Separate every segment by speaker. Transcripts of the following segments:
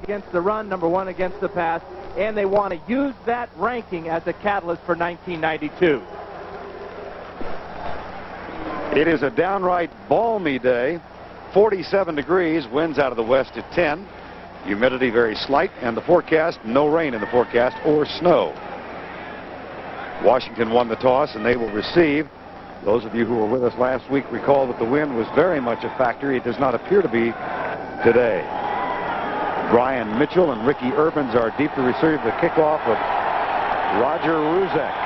Speaker 1: against the run, number 1 against the pass, and they want to use that ranking as a catalyst for 1992.
Speaker 2: It is a downright balmy day. 47 degrees, winds out of the west at 10. Humidity very slight, and the forecast, no rain in the forecast or snow. Washington won the toss, and they will receive. Those of you who were with us last week recall that the wind was very much a factor. It does not appear to be today. Brian Mitchell and Ricky Urbans are deep to receive the kickoff of Roger Ruzek.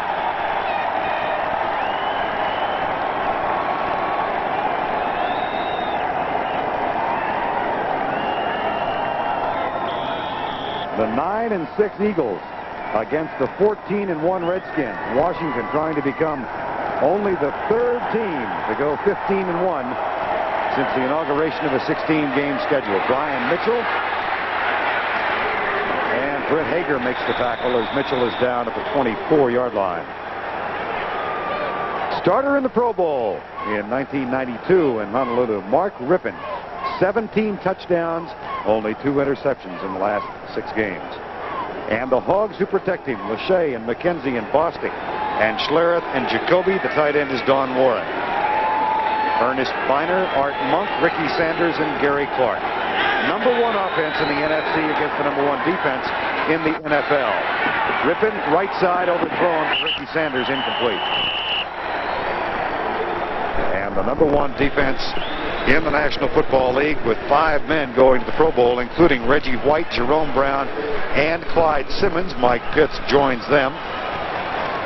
Speaker 2: The 9-6 Eagles against the 14-1 Redskins. Washington trying to become only the 3rd team to go 15-1 since the inauguration of a 16-game schedule. Brian Mitchell and Brent Hager makes the tackle as Mitchell is down at the 24-yard line. Starter in the Pro Bowl in 1992 in Honolulu, Mark Rippon. 17 touchdowns, only 2 interceptions in the last 6 games. And the Hogs who protect him, Lachey and McKenzie and Bostic, and Schlereth and Jacoby. The tight end is Don Warren. Ernest Biner, Art Monk, Ricky Sanders, and Gary Clark. Number 1 offense in the NFC against the number 1 defense in the NFL. Rippon, right side, overthrown. Ricky Sanders, incomplete. And the number 1 defense in the National Football League with 5 men going to the Pro Bowl, including Reggie White, Jerome Brown, and Clyde Simmons. Mike Pitts joins them.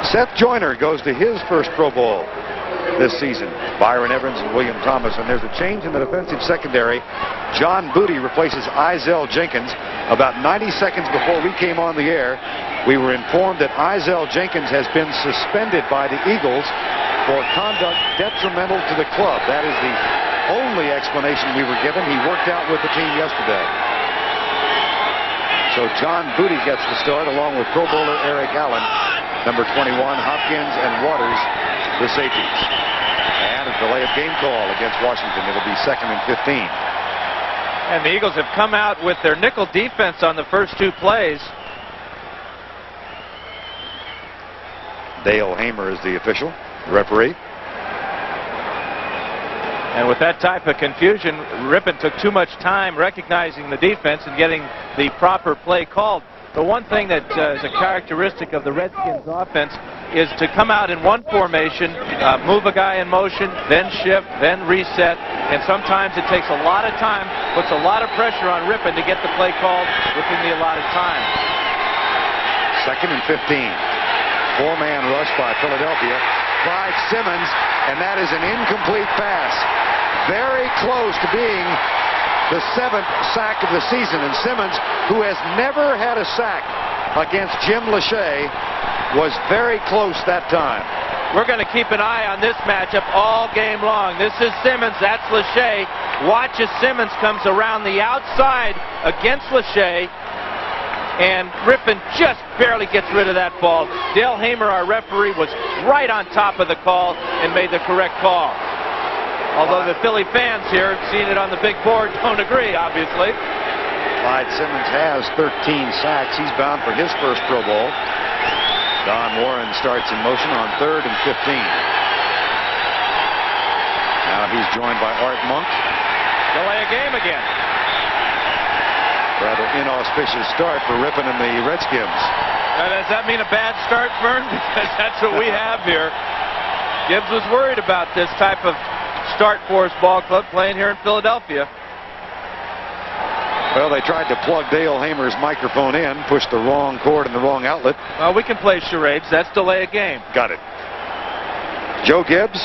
Speaker 2: Seth Joyner goes to his first Pro Bowl this season. Byron Evans and William Thomas. And there's a change in the defensive secondary. John Booty replaces Izell Jenkins. About 90 seconds before we came on the air, we were informed that Izell Jenkins has been suspended by the Eagles for conduct detrimental to the club. That is the only explanation we were given. He worked out with the team yesterday. So John Booty gets the start along with Pro Bowler Eric Allen, number 21, Hopkins, and Waters, the safeties. And a delay of game call against Washington. It'll be 2nd and 15.
Speaker 1: And the Eagles have come out with their nickel defense on the first 2 plays.
Speaker 2: Dale Hamer is the official, the referee.
Speaker 1: And with that type of confusion, Rippon took too much time recognizing the defense and getting the proper play called. The one thing that is a characteristic of the Redskins offense is to come out in one formation, move a guy in motion, then shift, then reset, and sometimes it takes a lot of time, puts a lot of pressure on Rippon to get the play called within the allotted time.
Speaker 2: 2nd and 15. 4-man rush by Philadelphia. Clyde Simmons, and that is an incomplete pass. Very close to being the 7th sack of the season. And Simmons, who has never had a sack against Jim Lachey, was very close that time.
Speaker 1: We're going to keep an eye on this matchup all game long. This is Simmons, that's Lachey. Watch as Simmons comes around the outside against Lachey. And Rippon just barely gets rid of that ball. Dale Hamer, our referee, was right on top of the call and made the correct call. Although the Philly fans here, seeing it on the big board, don't agree, obviously.
Speaker 2: Clyde Simmons has 13 sacks. He's bound for his first Pro Bowl. Don Warren starts in motion on 3rd and 15. Now he's joined by Art Monk.
Speaker 1: Delay a game again.
Speaker 2: Rather inauspicious start for Rippon and the Redskins.
Speaker 1: Does that mean a bad start, Vern? Because that's what we have here. Gibbs was worried about this type of start for his ball club playing here in Philadelphia.
Speaker 2: Well, they tried to plug Dale Hamer's microphone in, pushed the wrong cord in the wrong outlet.
Speaker 1: Well, we can play charades. That's delay a game.
Speaker 2: Got it. Joe Gibbs.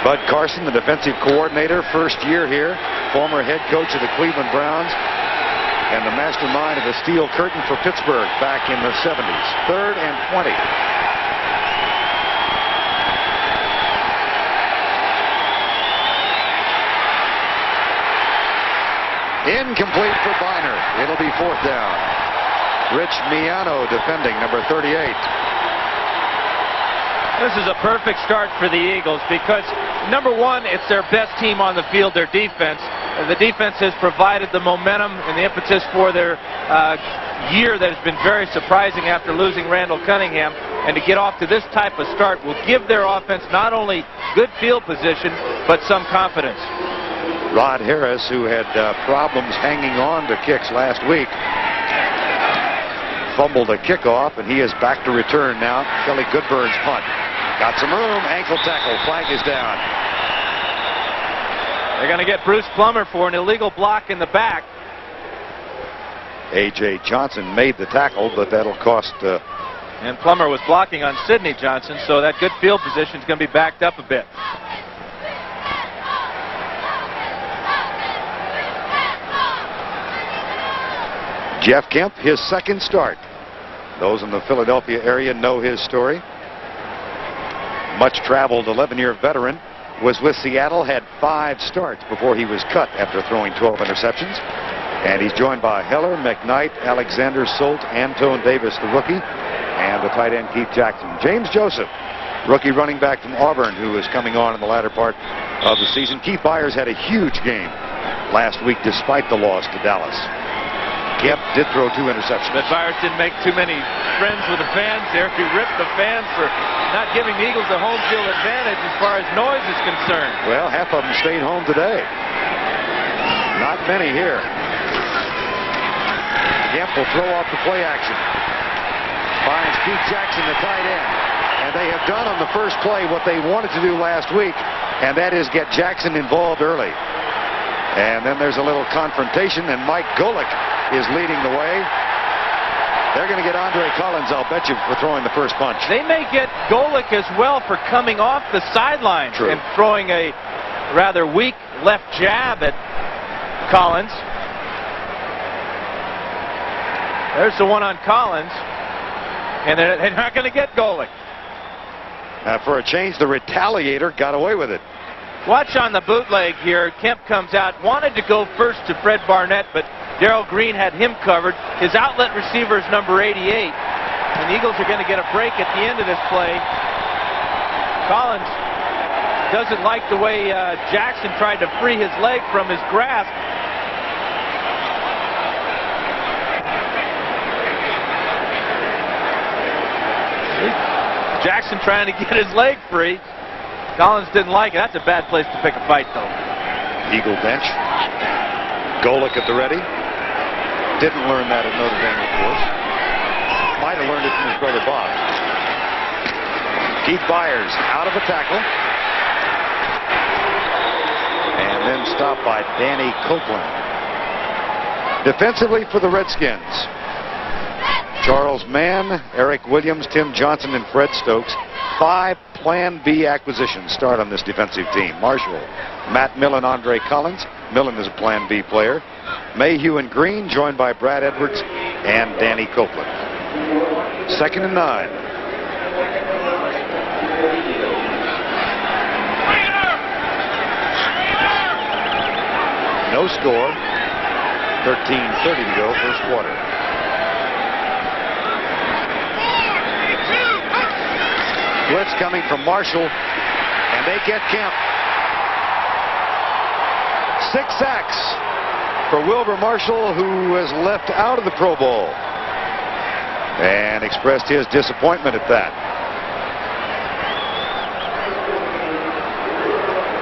Speaker 2: Bud Carson, the defensive coordinator, first year here, former head coach of the Cleveland Browns, and the mastermind of the Steel Curtain for Pittsburgh back in the 70s. 3rd and 20. Incomplete for Biner. It'll be 4th down. Rich Miano defending, number 38.
Speaker 1: This is a perfect start for the Eagles because, number 1, it's their best team on the field, their defense. the defense has provided the momentum and the impetus for their year that has been very surprising after losing Randall Cunningham. And to get off to this type of start will give their offense not only good field position, but some confidence.
Speaker 2: Rod Harris, who had problems hanging on to kicks last week, fumbled a kickoff, and he is back to return now. Kelly Goodburn's punt. Got some room, ankle tackle, flag is down.
Speaker 1: They're going to get Bruce Plummer for an illegal block in the back.
Speaker 2: A.J. Johnson made the tackle, but that'll cost...
Speaker 1: And Plummer was blocking on Sidney Johnson, so that good field position is going to be backed up a bit.
Speaker 2: Jeff Kemp, his second start. Those in the Philadelphia area know his story. Much traveled 11-year veteran. Was with Seattle, had 5 starts before he was cut after throwing 12 interceptions. And he's joined by Heller, McKnight, Alexander Solt, Antone Davis, the rookie, and the tight end Keith Jackson. James Joseph, rookie running back from Auburn, who is coming on in the latter part of the season. Keith Byers had a huge game last week despite the loss to Dallas. Kemp did throw 2 interceptions.
Speaker 1: But Byers didn't make too many friends with the fans there. He ripped the fans for not giving the Eagles a home field advantage as far as noise is concerned.
Speaker 2: Well, half of them stayed home today. Not many here. Kemp will throw off the play action. Finds Keith Jackson, the tight end. And they have done on the first play what they wanted to do last week, and that is get Jackson involved early. And then there's a little confrontation, and Mike Golick is leading the way. They're going to get Andre Collins, I'll bet you, for throwing the first punch.
Speaker 1: They may get Golick as well for coming off the sidelines and throwing a rather weak left jab at Collins. There's the one on Collins, and they're not going to get Golick.
Speaker 2: For a change, the retaliator got away with it.
Speaker 1: Watch on the bootleg here. Kemp comes out, wanted to go first to Fred Barnett, but Darrell Green had him covered. His outlet receiver is number 88. And the Eagles are going to get a break at the end of this play. Collins doesn't like the way Jackson tried to free his leg from his grasp. Jackson trying to get his leg free. Collins didn't like it. That's a bad place to pick a fight, though.
Speaker 2: Eagle bench. Golick at the ready. Didn't learn that at Notre Dame, of course. Might have learned it from his brother Bob. Keith Byers out of a tackle. And then stopped by Danny Copeland. Defensively for the Redskins, Charles Mann, Eric Williams, Tim Johnson, and Fred Stokes. 5 Plan B acquisitions start on this defensive team. Marshall, Matt Millen, Andre Collins. Millen is a Plan B player. Mayhew and Green, joined by Brad Edwards and Danny Copeland. 2nd and 9. No score. 13:30 to go, first quarter. Blitz coming from Marshall, and they get Kemp. 6 sacks for Wilbur Marshall, who was left out of the Pro Bowl, and expressed his disappointment at that.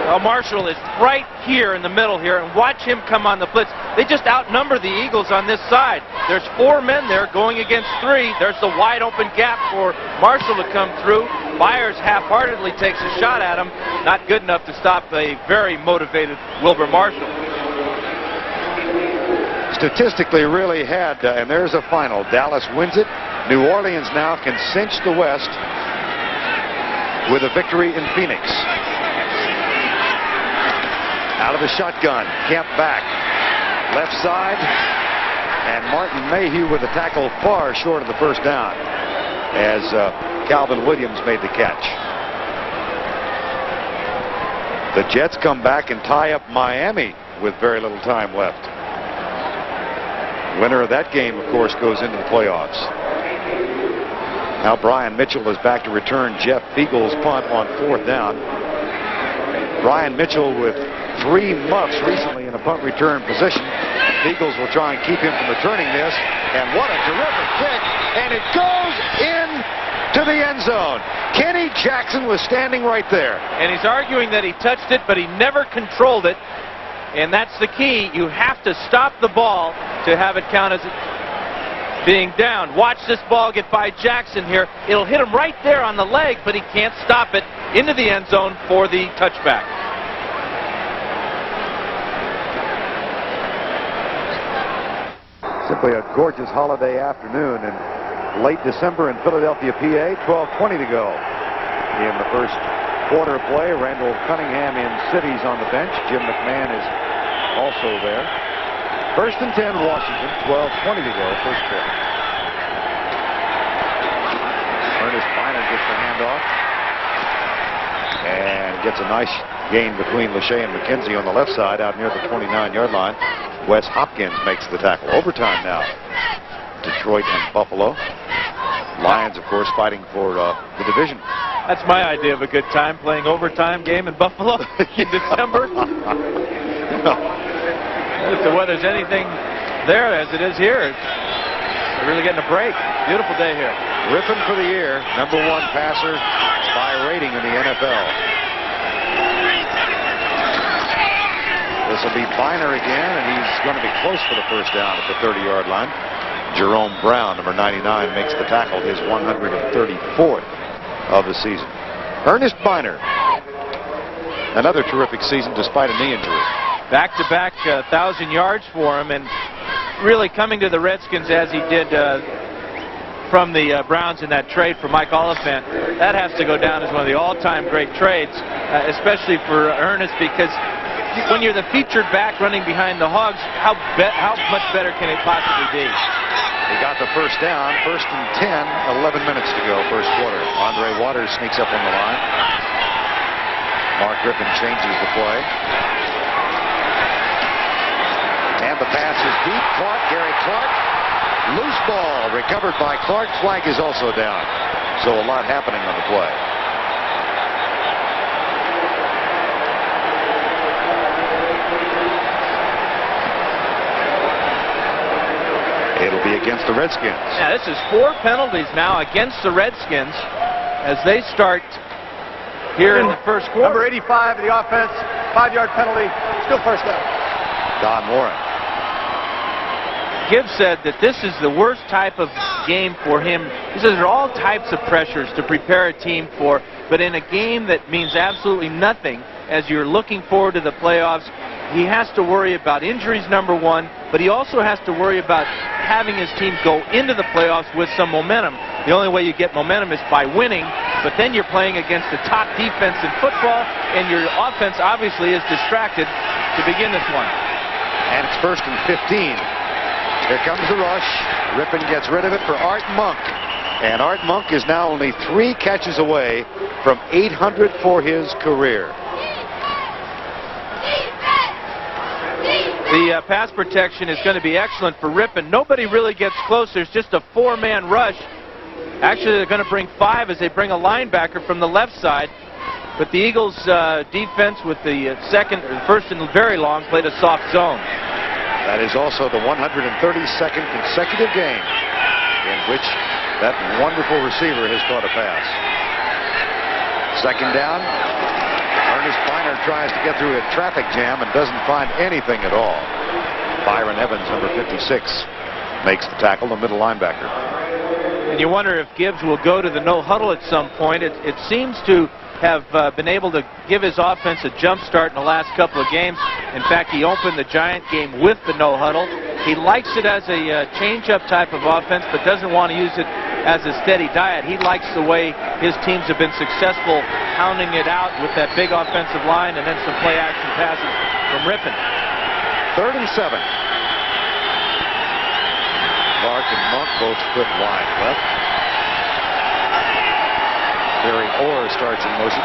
Speaker 1: Well, Marshall is right here in the middle here, and watch him come on the blitz. They just outnumber the Eagles on this side. There's 4 men there going against 3. There's the wide open gap for Marshall to come through. Byers half-heartedly takes a shot at him. Not good enough to stop a very motivated Wilbur Marshall.
Speaker 2: Statistically really had, and there's a final. Dallas wins it. New Orleans now can cinch the West with a victory in Phoenix. Out of the shotgun, Kemp back. Left side, and Martin Mayhew with a tackle far short of the first down as Calvin Williams made the catch. The Jets come back and tie up Miami with very little time left. Winner of that game, of course, goes into the playoffs. Now Brian Mitchell is back to return Jeff Beagle's punt on 4th down. Brian Mitchell with 3 muffs recently in the punt return position. The Eagles will try and keep him from returning this. And what a terrific kick. And it goes in to the end zone. Kenny Jackson was standing right there.
Speaker 1: And he's arguing that he touched it, but he never controlled it. And that's the key. You have to stop the ball to have it count as being down. Watch this ball get by Jackson here. It'll hit him right there on the leg, but he can't stop it into the end zone for the touchback.
Speaker 2: Simply a gorgeous holiday afternoon in late December in Philadelphia, PA. 12:20 to go in the first quarter of play. Randall Cunningham in cities on the bench. Jim McMahon is also there. First and 10, Washington. 12:20 to go, first quarter. Ernest Bynum gets the handoff and gets a nice gain between Lachey and McKenzie on the left side out near the 29-yard line. Wes Hopkins makes the tackle. Overtime now. Detroit and Buffalo. Lions, of course, fighting for the division.
Speaker 1: That's my idea of a good time, playing overtime game in Buffalo in December. If the weather's anything there as it is here, we're really getting a break. Beautiful day here.
Speaker 2: Rippon for the year, #1 passer by rating in the NFL. This will be Bynum again, and he's going to be close for the first down at the 30-yard line. Jerome Brown, number 99, makes the tackle, his 134th of the season. Ernest Bynum, another terrific season despite a knee injury.
Speaker 1: Back-to-back 1,000 yards for him, and really coming to the Redskins as he did from the Browns in that trade for Mike Oliphant. That has to go down as one of the all-time great trades, especially for Ernest, because when you're the featured back running behind the Hogs, how much better can it possibly be?
Speaker 2: He got the first down, first and 10, 11 minutes to go, first quarter. Andre Waters sneaks up on the line. Mark Rippon changes the play. And the pass is deep. Clark, Gary Clark. Loose ball recovered by Clark. Flag is also down. So a lot happening on the play. It'll be against the Redskins.
Speaker 1: Yeah, this is 4 penalties now against the Redskins as they start here in the first quarter.
Speaker 3: Number 85 of the offense, 5-yard penalty, still first down.
Speaker 2: Don Warren.
Speaker 1: Gibbs said that this is the worst type of game for him. He says there are all types of pressures to prepare a team for, but in a game that means absolutely nothing as you're looking forward to the playoffs, he has to worry about injuries, #1, but he also has to worry about having his team go into the playoffs with some momentum. The only way you get momentum is by winning, but then you're playing against the top defense in football, and your offense obviously is distracted to begin this one.
Speaker 2: And it's first and 15. Here comes the rush. Rippon gets rid of it for Art Monk. And Art Monk is now only 3 catches away from 800 for his career.
Speaker 1: The pass protection is going to be excellent for Rippon. Nobody really gets close. There's just a 4-man rush. Actually, they're going to bring 5 as they bring a linebacker from the left side. But the Eagles' defense with the first and very long played a soft zone.
Speaker 2: That is also the 132nd consecutive game in which that wonderful receiver has caught a pass. Second down. Ernest Bynum tries to get through a traffic jam and doesn't find anything at all. Byron Evans, number 56, makes the tackle, the middle linebacker.
Speaker 1: And you wonder if Gibbs will go to the no huddle at some point. It seems to have been able to give his offense a jump start in the last couple of games. In fact, he opened the Giant game with the no huddle. He likes it as a change-up type of offense, but doesn't want to use it as a steady diet. He likes the way his teams have been successful pounding it out with that big offensive line and then some play-action passes from Rippon.
Speaker 2: 3rd and 7. Clark and Monk both split wide left. Barry Orr starts in motion.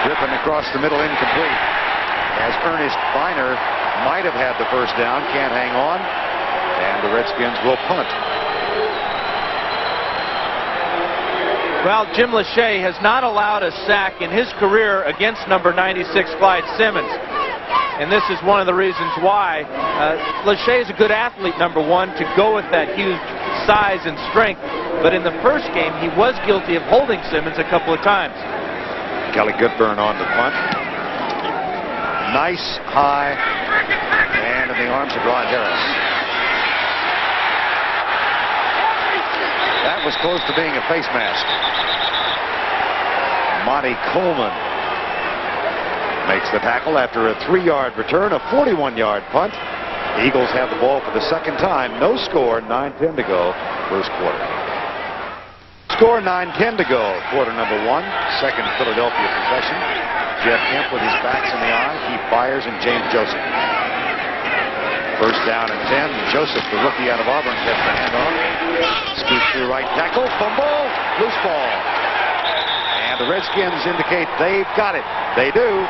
Speaker 2: Rippon across the middle, incomplete. As Ernest Bynum might have had the first down, can't hang on, and the Redskins will punt.
Speaker 1: Well, Jim Lachey has not allowed a sack in his career against number 96, Clyde Simmons. And this is one of the reasons why. Lachey is a good athlete, number one, to go with that huge size and strength. But in the first game, he was guilty of holding Simmons a couple of times.
Speaker 2: Kelly Goodburn on the punt. Nice, high, and in the arms of Rod Harris. That was close to being a face mask. Monty Coleman makes the tackle after a 3-yard return, a 41-yard punt. The Eagles have the ball for the second time. No score, 9:10 to go, first quarter. Score, 9:10 to go, quarter number one. Second Philadelphia possession. Jeff Kemp with his backs in the eye. Keith Byers and James Joseph. First down and 10. Joseph, the rookie out of Auburn, gets the handoff. Scoots through right tackle. Fumble. Loose ball. And the Redskins indicate they've got it. They do.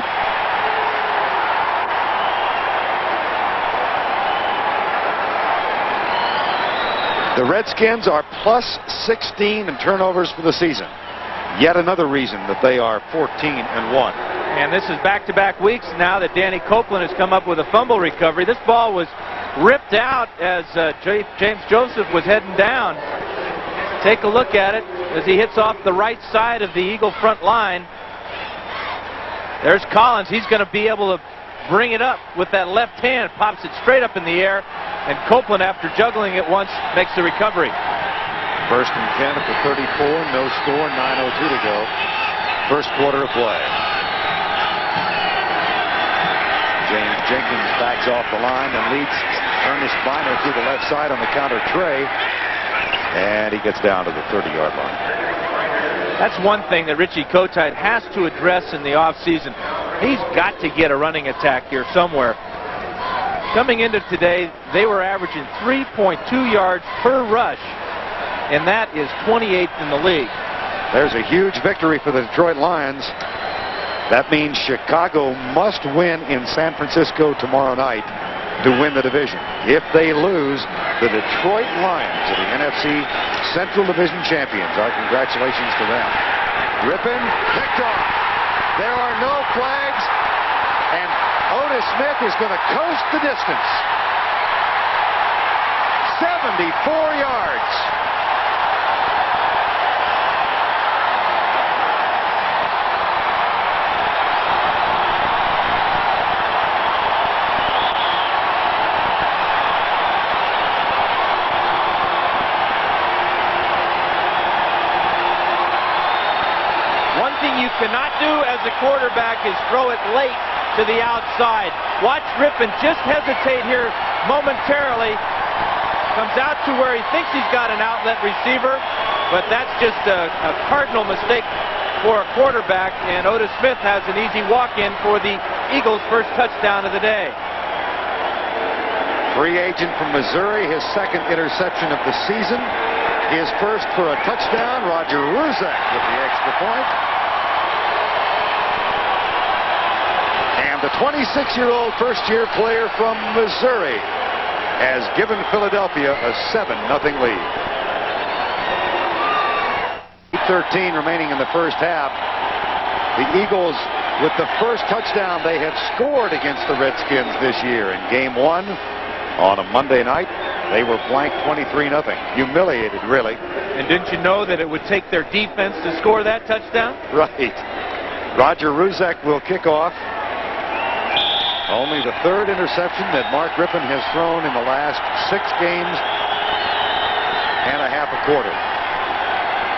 Speaker 2: The Redskins are plus 16 in turnovers for the season. Yet another reason that they are 14-1.
Speaker 1: And this is back-to-back weeks now that Danny Copeland has come up with a fumble recovery. This ball was ripped out as James Joseph was heading down. Take a look at it as he hits off the right side of the Eagle front line. There's Collins. He's going to be able to bring it up with that left hand. Pops it straight up in the air. And Copeland, after juggling it once, makes the recovery.
Speaker 2: First and 10 at the 34. No score. 9:02 to go. First quarter of play. James Jenkins backs off the line and leads Ernest Biner through the left side on the counter tray. And he gets down to the 30-yard line.
Speaker 1: That's one thing that Richie Kotite has to address in the offseason. He's got to get a running attack here somewhere. Coming into today, they were averaging 3.2 yards per rush, and that is 28th in the league.
Speaker 2: There's a huge victory for the Detroit Lions. That means Chicago must win in San Francisco tomorrow night to win the division. If they lose, the Detroit Lions are the NFC Central Division champions. Our congratulations to them. Rippon picked off. There are no flags, and Otis Smith is going to coast the distance. 74 yards.
Speaker 1: One thing you cannot do as a quarterback is throw it late to the outside. Watch Rippon just hesitate here momentarily. Comes out to where he thinks he's got an outlet receiver, but that's just a cardinal mistake for a quarterback, and Otis Smith has an easy walk-in for the Eagles' first touchdown of the day.
Speaker 2: Free agent from Missouri, his second interception of the season. His first for a touchdown. Roger Ruzek with the extra point. And the 26-year-old first-year player from Missouri has given Philadelphia a 7-0 lead. 8:13 remaining in the first half. The Eagles, with the first touchdown they have scored against the Redskins this year in Game 1 on a Monday night, they were blanked 23-0. Humiliated, really.
Speaker 1: And didn't you know that it would take their defense to score that touchdown?
Speaker 2: Right. Roger Ruzek will kick off. Only the third interception that Mark Rippon has thrown in the last 6 games and a half a quarter.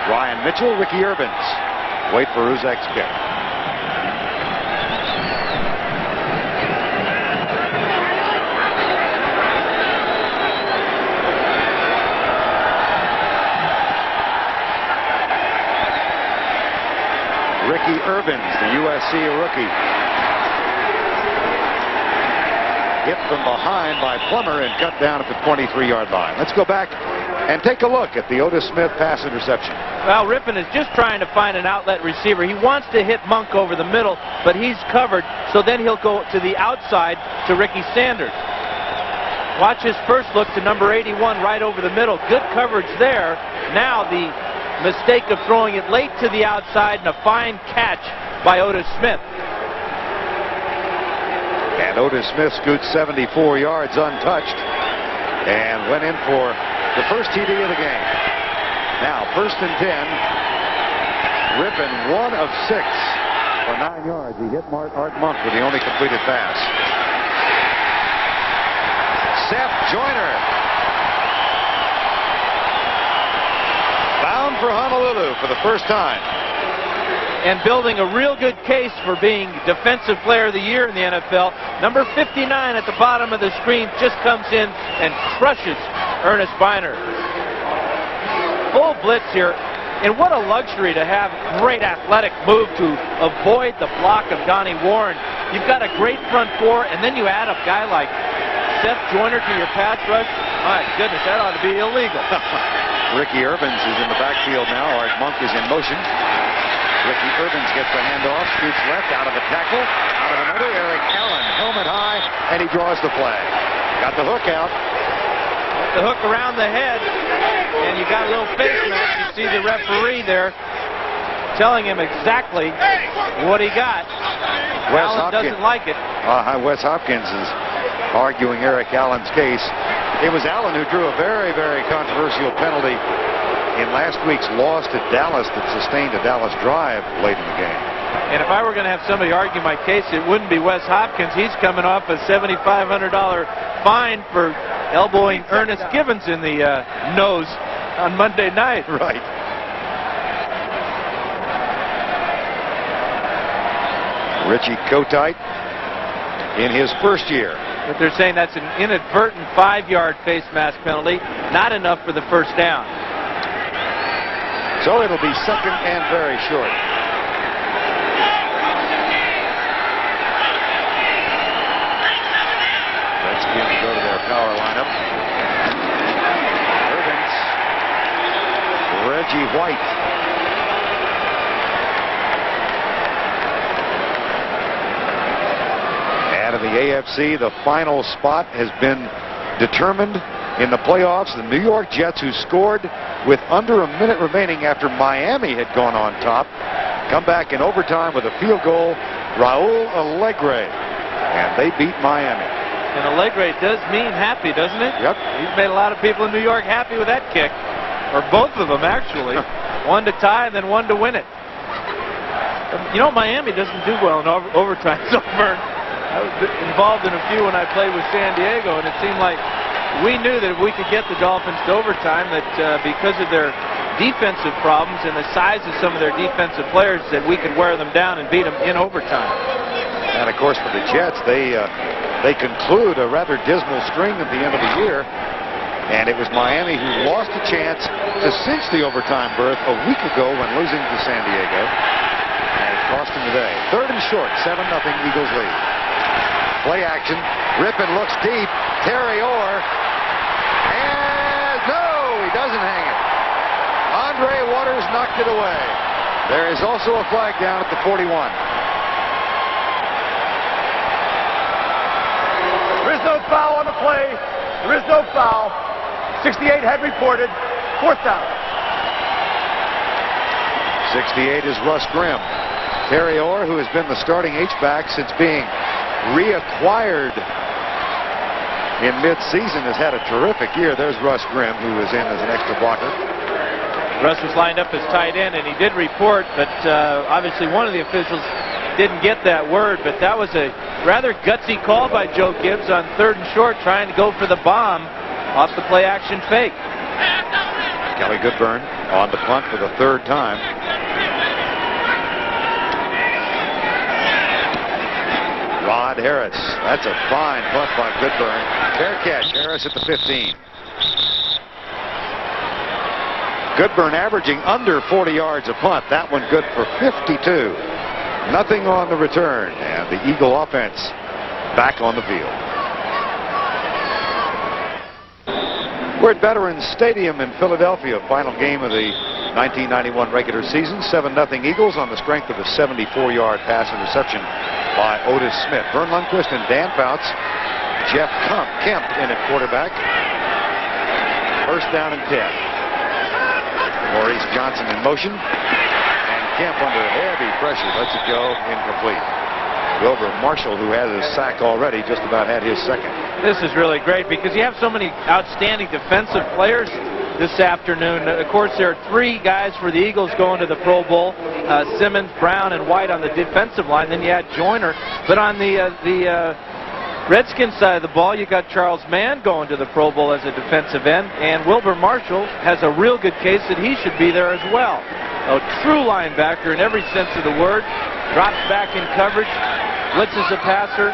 Speaker 2: Ryan Mitchell, Ricky Urbans. Wait for Ruzek's kick. Ricky Urbans, the USC rookie. Hit from behind by Plummer and cut down at the 23-yard line. Let's go back and take a look at the Otis Smith pass interception.
Speaker 1: Well, Rippon is just trying to find an outlet receiver. He wants to hit Monk over the middle, but he's covered, so then he'll go to the outside to Ricky Sanders. Watch his first look to number 81 right over the middle. Good coverage there. Now the mistake of throwing it late to the outside, and a fine catch by Otis Smith.
Speaker 2: And Otis Smith scoots 74 yards untouched and went in for the first TD of the game. Now, 1st and 10. Rippon 1 of 6 for 9 yards. He hit Art Monk with the only completed pass. Seth Joyner bound for Honolulu for the first time.
Speaker 1: And building a real good case for being Defensive Player of the Year in the NFL. Number 59 at the bottom of the screen just comes in and crushes Ernest Biner. Full blitz here. And what a luxury to have great athletic move to avoid the block of Donnie Warren. You've got a great front four, and then you add a guy like Seth Joyner to your pass rush. My goodness, that ought to be illegal.
Speaker 2: Ricky Irvins is in the backfield now. Art Monk is in motion. Ricky Irvins gets the handoff, scoots left, out of a tackle, out of another. Eric Allen, helmet high, and he draws the flag. Got the hook out.
Speaker 1: The hook around the head, and you got a little face mask. You see the referee there telling him exactly what he got. Allen doesn't like it.
Speaker 2: Wes Hopkins is arguing Eric Allen's case. It was Allen who drew a very, very controversial penalty in last week's loss to Dallas that sustained a Dallas drive late in the game.
Speaker 1: And if I were going to have somebody argue my case, it wouldn't be Wes Hopkins. He's coming off a $7,500 fine for elbowing Ernest Gibbons in the nose on Monday night.
Speaker 2: Right. Richie Kotite in his first year.
Speaker 1: But they're saying that's an inadvertent 5-yard face mask penalty, not enough for the first down.
Speaker 2: So it'll be 2nd and very short. Redskins go to their power lineup. Irvins, Reggie White. Out of the AFC, the final spot has been determined in the playoffs. The New York Jets, who scored with under a minute remaining after Miami had gone on top, come back in overtime with a field goal. Raul Alegre, and they beat Miami.
Speaker 1: And Alegre does mean happy, doesn't it?
Speaker 2: Yep.
Speaker 1: He's made a lot of people in New York happy with that kick, or both of them actually. One to tie and then one to win it. You know, Miami doesn't do well in overtime. So I was involved in a few when I played with San Diego, and it seemed like we knew that if we could get the Dolphins to overtime, that because of their defensive problems and the size of some of their defensive players, that we could wear them down and beat them in overtime.
Speaker 2: And of course, for the Jets, they conclude a rather dismal string at the end of the year, and it was Miami who lost a chance to cinch the overtime berth a week ago when losing to San Diego, and it cost them today. 3rd and short, 7-0 Eagles lead. Play action. Rippon looks deep. Terry Orr. And no, he doesn't hang it. Andre Waters knocked it away. There is also a flag down at the 41.
Speaker 3: There is no foul on the play. There is no foul. 68 had reported. 4th down.
Speaker 2: 68 is Russ Grimm. Terry Orr, who has been the starting H-back since being reacquired in mid-season, has had a terrific year. There's Russ Grimm, who is in as an extra blocker.
Speaker 1: Russ was lined up as tight end, and he did report, but obviously one of the officials didn't get that word. But that was a rather gutsy call by Joe Gibbs on 3rd and short, trying to go for the bomb off the play-action fake.
Speaker 2: Kelly Goodburn on the punt for the 3rd time. Rod Harris. That's a fine punt by Goodburn. Fair catch. Harris at the 15. Goodburn averaging under 40 yards a punt. That one good for 52. Nothing on the return. And the Eagle offense back on the field. We're at Veterans Stadium in Philadelphia. Final game of the 1991 regular season. 7-0 Eagles on the strength of a 74-yard pass interception by Otis Smith. Vern Lundquist and Dan Fouts. Jeff Kemp in at quarterback. 1st down and 10. Maurice Johnson in motion. And Kemp under heavy pressure lets it go incomplete. Wilbur Marshall, who had a sack already, just about had his second.
Speaker 1: This is really great because you have so many outstanding defensive players this afternoon. Of course, there are 3 guys for the Eagles going to the Pro Bowl. Simmons, Brown, and White on the defensive line. Then you had Joyner. But on the Redskins side of the ball, you got Charles Mann going to the Pro Bowl as a defensive end. And Wilbur Marshall has a real good case that he should be there as well. A true linebacker in every sense of the word. Drops back in coverage, blitzes the passer,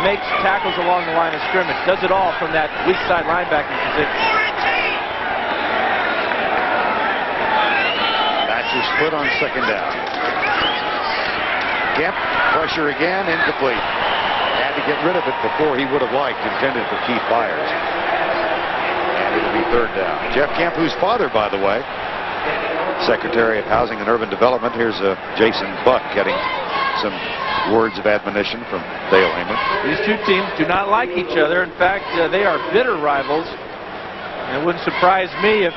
Speaker 1: makes tackles along the line of scrimmage. Does it all from that weak side linebacking position.
Speaker 2: Thatcher split on second down. Kemp, pressure again, incomplete. Had to get rid of it before he would have liked, intended for Keith Byers. And it'll be third down. Jeff Kemp, whose father, by the way, Secretary of Housing and Urban Development. Here's Jason Buck getting some words of admonition from Dale Heyman.
Speaker 1: These 2 teams do not like each other. In fact, they are bitter rivals. It wouldn't surprise me if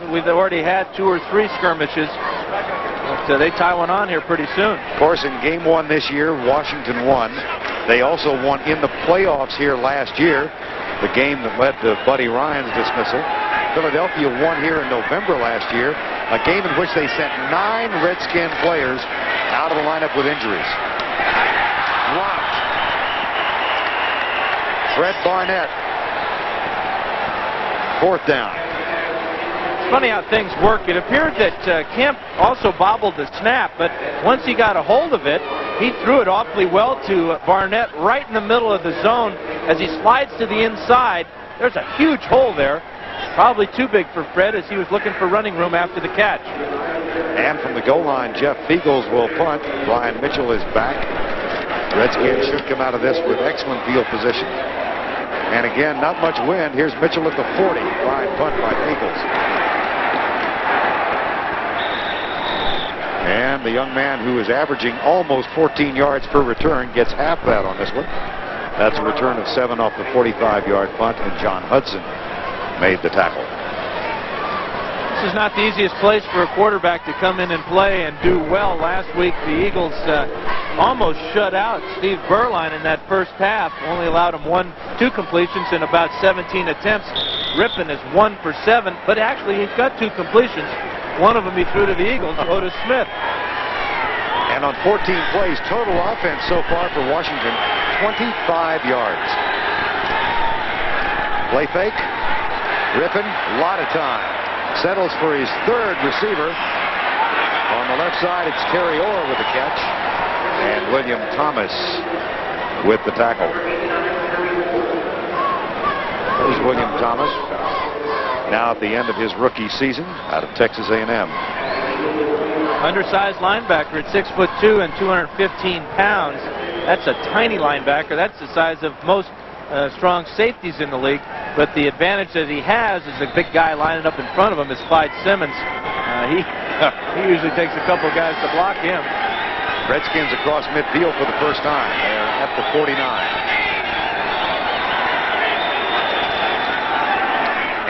Speaker 1: we've already had 2 or 3 skirmishes. But they tie one on here pretty soon.
Speaker 2: Of course, in game 1 this year, Washington won. They also won in the playoffs here last year, the game that led to Buddy Ryan's dismissal. Philadelphia won here in November last year, a game in which they sent 9 Redskin players out of the lineup with injuries. Dropped. Fred Barnett. 4th down.
Speaker 1: It's funny how things work. It appeared that Kemp also bobbled the snap, but once he got a hold of it, he threw it awfully well to Barnett right in the middle of the zone. As he slides to the inside, there's a huge hole there. Probably too big for Fred as he was looking for running room after the catch.
Speaker 2: And from the goal line, Jeff Feagles will punt. Brian Mitchell is back. Redskins should come out of this with excellent field position. And again, not much wind. Here's Mitchell at the 40. Fine punt by Feagles. And the young man who is averaging almost 14 yards per return gets half that on this one. That's a return of 7 off the 45-yard punt, and John Hudson made the tackle.
Speaker 1: This is not the easiest place for a quarterback to come in and play and do well. Last week, the Eagles almost shut out Steve Berline in that first half. Only allowed him 2 completions in about 17 attempts. Rippon is 1 for 7, but actually he's got 2 completions. One of them he threw to the Eagles, Otis Smith.
Speaker 2: And on 14 plays, total offense so far for Washington, 25 yards. Play fake. Rippon, a lot of time. Settles for his 3rd receiver. On the left side, it's Terry Orr with the catch. And William Thomas with the tackle. There's William Thomas. Now at the end of his rookie season out of Texas A&M.
Speaker 1: Undersized linebacker at 6'2" and 215 pounds. That's a tiny linebacker. That's the size of most strong safeties in the league. But the advantage that he has is a big guy lining up in front of him is Clyde Simmons. He usually takes a couple guys to block him.
Speaker 2: Redskins across midfield for the first time. They're at the 49.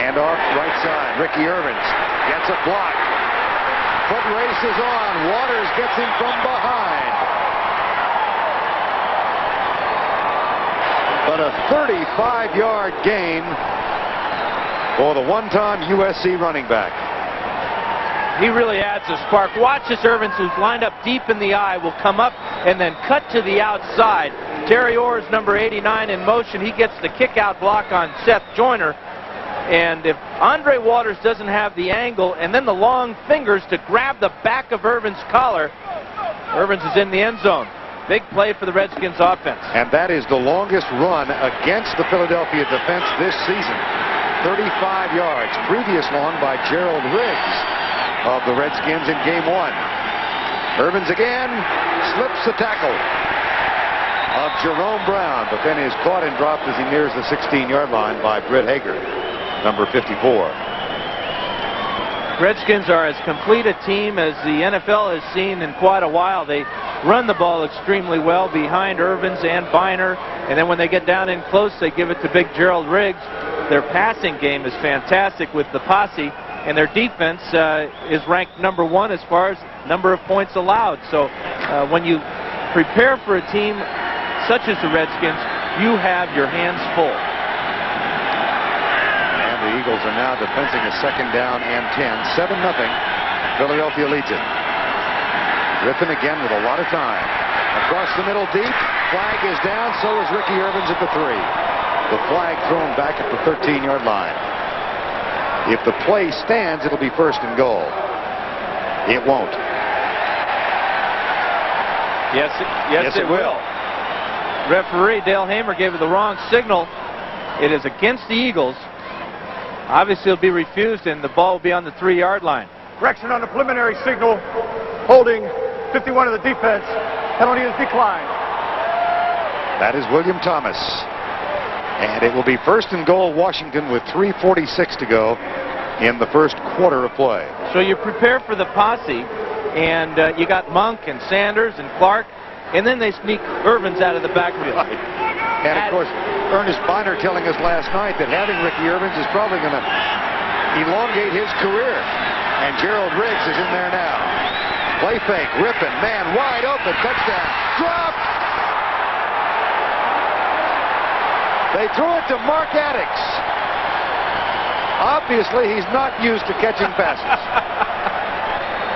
Speaker 2: And off right side, Ricky Irvins gets a block. Foot race is on. Waters gets him from behind. But a 35-yard gain for the one-time USC running back.
Speaker 1: He really adds a spark. Watch this. Irvins, who's lined up deep in the eye, will come up and then cut to the outside. Terry Orr is number 89 in motion. He gets the kick-out block on Seth Joyner. And if Andre Waters doesn't have the angle and then the long fingers to grab the back of Irvins' collar, Irvins is in the end zone. Big play for the Redskins offense.
Speaker 2: And that is the longest run against the Philadelphia defense this season. 35 yards. Previous long by Gerald Riggs of the Redskins in game 1. Irvins again slips the tackle of Jerome Brown, but then is caught and dropped as he nears the 16-yard line by Britt Hager, number 54.
Speaker 1: Redskins are as complete a team as the NFL has seen in quite a while. They run the ball extremely well behind Irvins and Biner, and then when they get down in close, they give it to big Gerald Riggs. Their passing game is fantastic with the posse. and their defense is ranked #1 as far as number of points allowed. So when you prepare for a team such as the Redskins, you have your hands full.
Speaker 2: And the Eagles are now defending a 2nd down and 10. 7-0. Philadelphia leads it. Griffin again with a lot of time. Across the middle deep. Flag is down. So is Ricky Irvins at the 3. The flag thrown back at the 13-yard line. If the play stands, it'll be 1st and goal. It won't.
Speaker 1: Yes, it will. Referee Dale Hamer gave it the wrong signal. It is against the Eagles. Obviously, it'll be refused, and the ball will be on the 3-yard line.
Speaker 3: Correction on the preliminary signal. Holding 51 of the defense. Penalty is declined.
Speaker 2: That is William Thomas. And it will be 1st and goal, Washington, with 3:46 to go in the first quarter of play.
Speaker 1: So you prepare for the posse, and you got Monk and Sanders and Clark, and then they sneak Irvins out of the backfield.
Speaker 2: Right. And of course, Ernest Biner telling us last night that having Ricky Irvins is probably going to elongate his career. And Gerald Riggs is in there now. Play fake, Rippin, man wide open, touchdown, dropped! They threw it to Mark Addix. Obviously, he's not used to catching passes.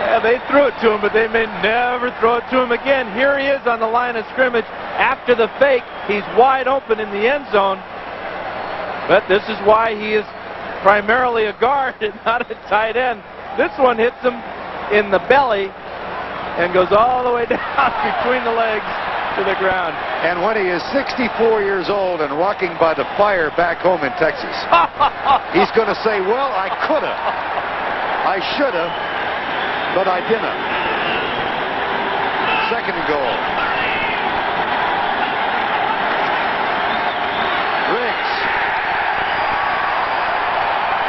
Speaker 1: Yeah, they threw it to him, but they may never throw it to him again. Here he is on the line of scrimmage after the fake. He's wide open in the end zone. But this is why he is primarily a guard and not a tight end. This one hits him in the belly and goes all the way down between the legs to the ground.
Speaker 2: And when he is 64 years old and rocking by the fire back home in Texas, he's going to say, well, I could have. I should have. But I didn't. 2nd and goal. Riggs.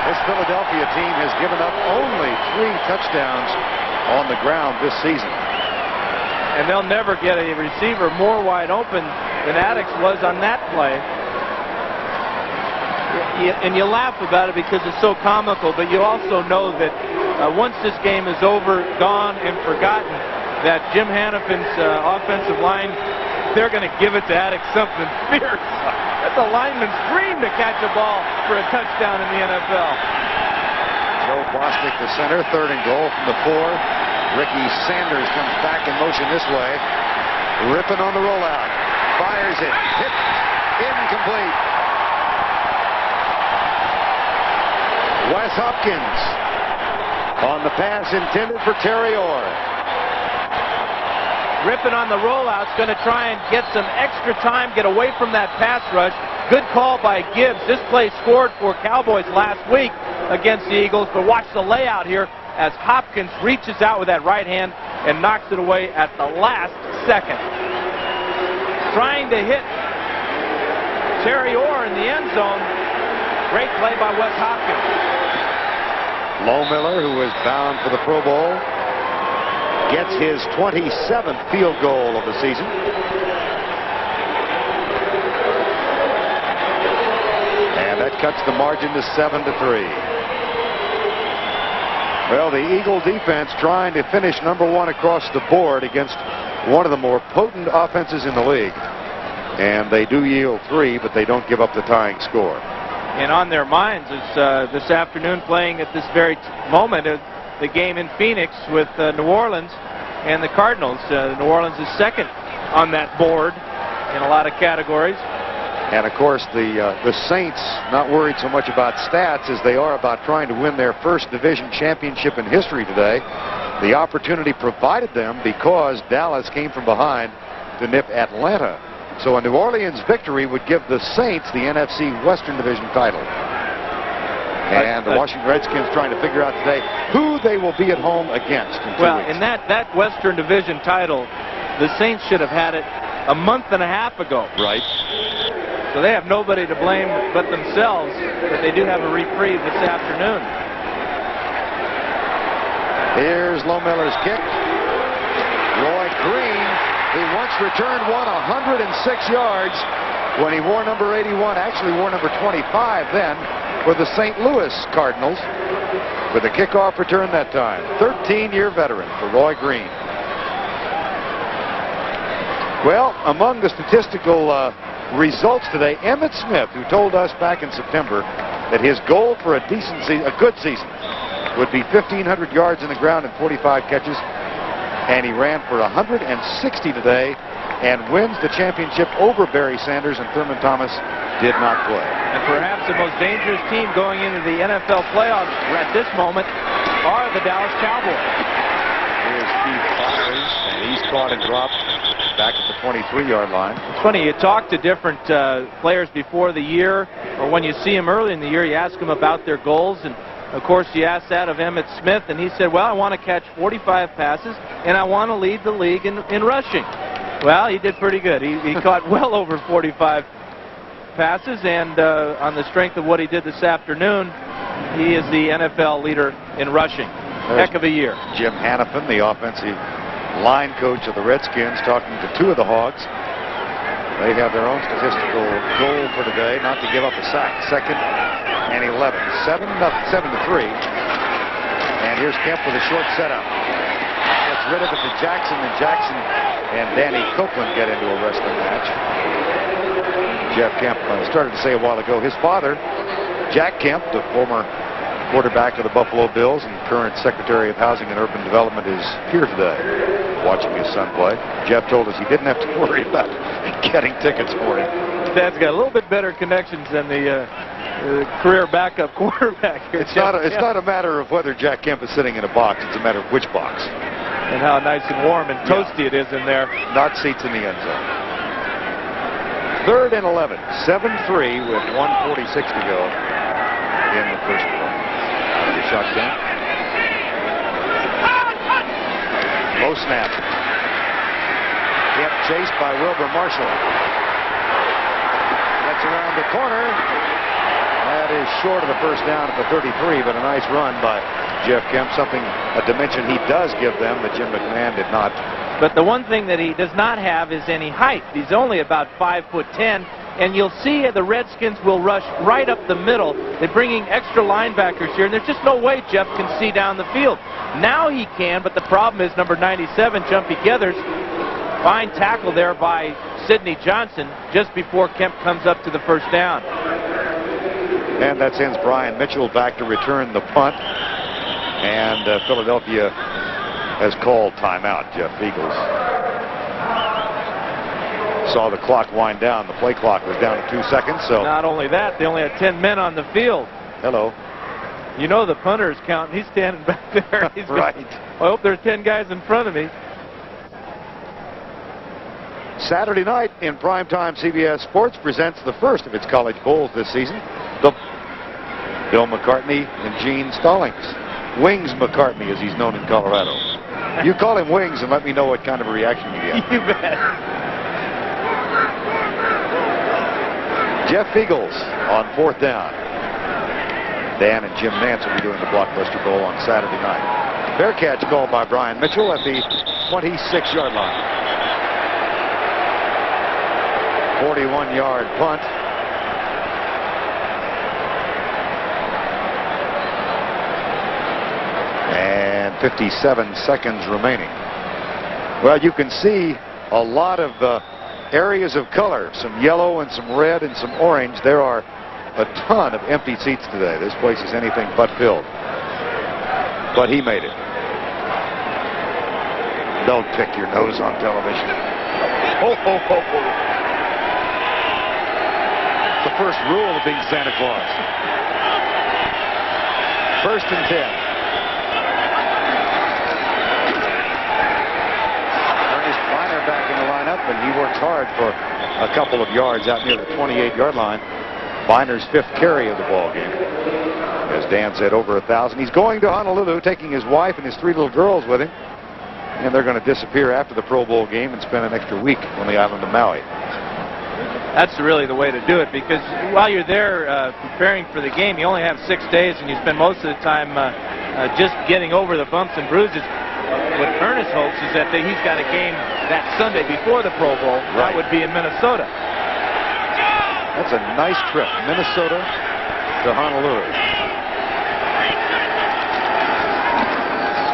Speaker 2: This Philadelphia team has given up only 3 touchdowns on the ground this season.
Speaker 1: And they'll never get a receiver more wide open than Addix was on that play. And you laugh about it because it's so comical, but you also know that once this game is over, gone, and forgotten, that Jim Hanifin's offensive line, they're going to give it to Addix something fierce. That's a lineman's dream to catch a ball for a touchdown in the NFL.
Speaker 2: Joe Bostic, the center, 3rd and goal from the 4. Ricky Sanders comes back in motion this way. Rippin on the rollout. Fires it. Hit. Incomplete. Wes Hopkins on the pass intended for Terry Orr.
Speaker 1: Rippin on the rollout's going to try and get some extra time, get away from that pass rush. Good call by Gibbs. This play scored for Cowboys last week against the Eagles, but watch the layout here as Hopkins reaches out with that right hand and knocks it away at the last second. Trying to hit Terry Orr in the end zone. Great play by Wes Hopkins.
Speaker 2: Lohmiller, who is bound for the Pro Bowl, gets his 27th field goal of the season. And that cuts the margin to 7-3. Well, the Eagle defense trying to finish #1 across the board against one of the more potent offenses in the league. And they do yield 3, but they don't give up the tying score.
Speaker 1: And on their minds is this afternoon, playing at this very moment, the game in Phoenix with New Orleans and the Cardinals. New Orleans is 2nd on that board in a lot of categories.
Speaker 2: And of course, the Saints not worried so much about stats as they are about trying to win their first division championship in history today. The opportunity provided them because Dallas came from behind to nip Atlanta. So a New Orleans victory would give the Saints the NFC Western Division title. And the Washington Redskins trying to figure out today who they will be at home against in 2 weeks.
Speaker 1: In that Western Division title, the Saints should have had it a month and a half ago.
Speaker 2: Right.
Speaker 1: So they have nobody to blame but themselves, but they do have a reprieve this afternoon.
Speaker 2: Here's Lohmiller's kick. Roy Green, who once returned one 106 yards when he wore number 81, actually wore number 25 then, for the St. Louis Cardinals. with a kickoff return that time. 13-year veteran for Roy Green. Well, among the statistical results today, Emmitt Smith, who told us back in September that his goal for a good season would be 1,500 yards in the ground and 45 catches, and he ran for 160 today and wins the championship over Barry Sanders, and Thurman Thomas did not play.
Speaker 1: And perhaps the most dangerous team going into the NFL playoffs at this moment are the Dallas Cowboys.
Speaker 2: Here's Steve Byers, and he's caught and dropped back at the 23-yard line.
Speaker 1: It's funny, you talk to different players before the year, or when you see them early in the year, you ask them about their goals, and of course you asked that of Emmitt Smith, and he said, well, I want to catch 45 passes, and I want to lead the league in rushing. Well, he did pretty good. He caught well over 45 passes, and on the strength of what he did this afternoon, he is the NFL leader in rushing. Heck of a year.
Speaker 2: Jim Hannafin, the offensive line coach of the Redskins, talking to two of the Hogs. They have their own statistical goal for today, not to give up a sack. 2nd and 11. 7-3. And here's Kemp with a short setup. Gets rid of it to Jackson, and Jackson and Danny Copeland get into a wrestling match. Jeff Kemp started to say a while ago, his father, Jack Kemp, the former quarterback of the Buffalo Bills and current Secretary of Housing and Urban Development, is here today watching his son play. Jeff told us he didn't have to worry about getting tickets for him.
Speaker 1: Dad's got a little bit better connections than the career backup quarterback here.
Speaker 2: It's not a matter of whether Jack Kemp is sitting in a box. It's a matter of which box.
Speaker 1: And how nice and warm and toasty it is in there.
Speaker 2: Not seats in the end zone. 3rd and 11. 7-3 with 1:46 to go in the first quarter. The shotgun. Low snap. Kept chased by Wilbur Marshall. That's around the corner. That is short of the first down at the 33, but a nice run by Jeff Kemp, a dimension he does give them that Jim McMahon did not.
Speaker 1: But the one thing that he does not have is any height. He's only about 5'10", and you'll see the Redskins will rush right up the middle. They're bringing extra linebackers here, and there's just no way Jeff can see down the field. Now he can, but the problem is number 97, Jumpy Gethers, fine tackle there by Sidney Johnson just before Kemp comes up to the first down.
Speaker 2: And that sends Brian Mitchell back to return the punt. And Philadelphia has called timeout. Jeff Eagles saw the clock wind down. The play clock was down to 2 seconds. So
Speaker 1: not only that, they only had 10 men on the field.
Speaker 2: Hello.
Speaker 1: You know the punter is counting. He's standing back there. He's
Speaker 2: right.
Speaker 1: I hope there's 10 guys in front of me.
Speaker 2: Saturday night in primetime, CBS Sports presents the first of its college bowls this season. The Bill McCartney and Gene Stallings. Wings McCartney, as he's known in Colorado. You call him Wings and let me know what kind of a reaction you get.
Speaker 1: You bet.
Speaker 2: Jeff Eagles on 4th down. Dan and Jim Nance will be doing the Blockbuster Bowl on Saturday night. Fair catch called by Brian Mitchell at the 26-yard line. 41-yard punt. And 57 seconds remaining. Well, you can see a lot of areas of color, some yellow and some red and some orange. There are a ton of empty seats today. This place is anything but filled. But he made it. Don't pick your nose on television. Ho, ho, ho, ho. The first rule of being Santa Claus. 1st and 10. Back in the lineup, and he works hard for a couple of yards out near the 28-yard line. Biner's 5th carry of the ball game. As Dan said, over 1,000. He's going to Honolulu, taking his wife and his 3 little girls with him, and they're going to disappear after the Pro Bowl game and spend an extra week on the island of Maui.
Speaker 1: That's really the way to do it, because while you're there preparing for the game, you only have 6 days, and you spend most of the time just getting over the bumps and bruises. What Ernest hopes is that he's got a game that Sunday before the Pro Bowl. Right. That would be in Minnesota.
Speaker 2: That's a nice trip, Minnesota to Honolulu.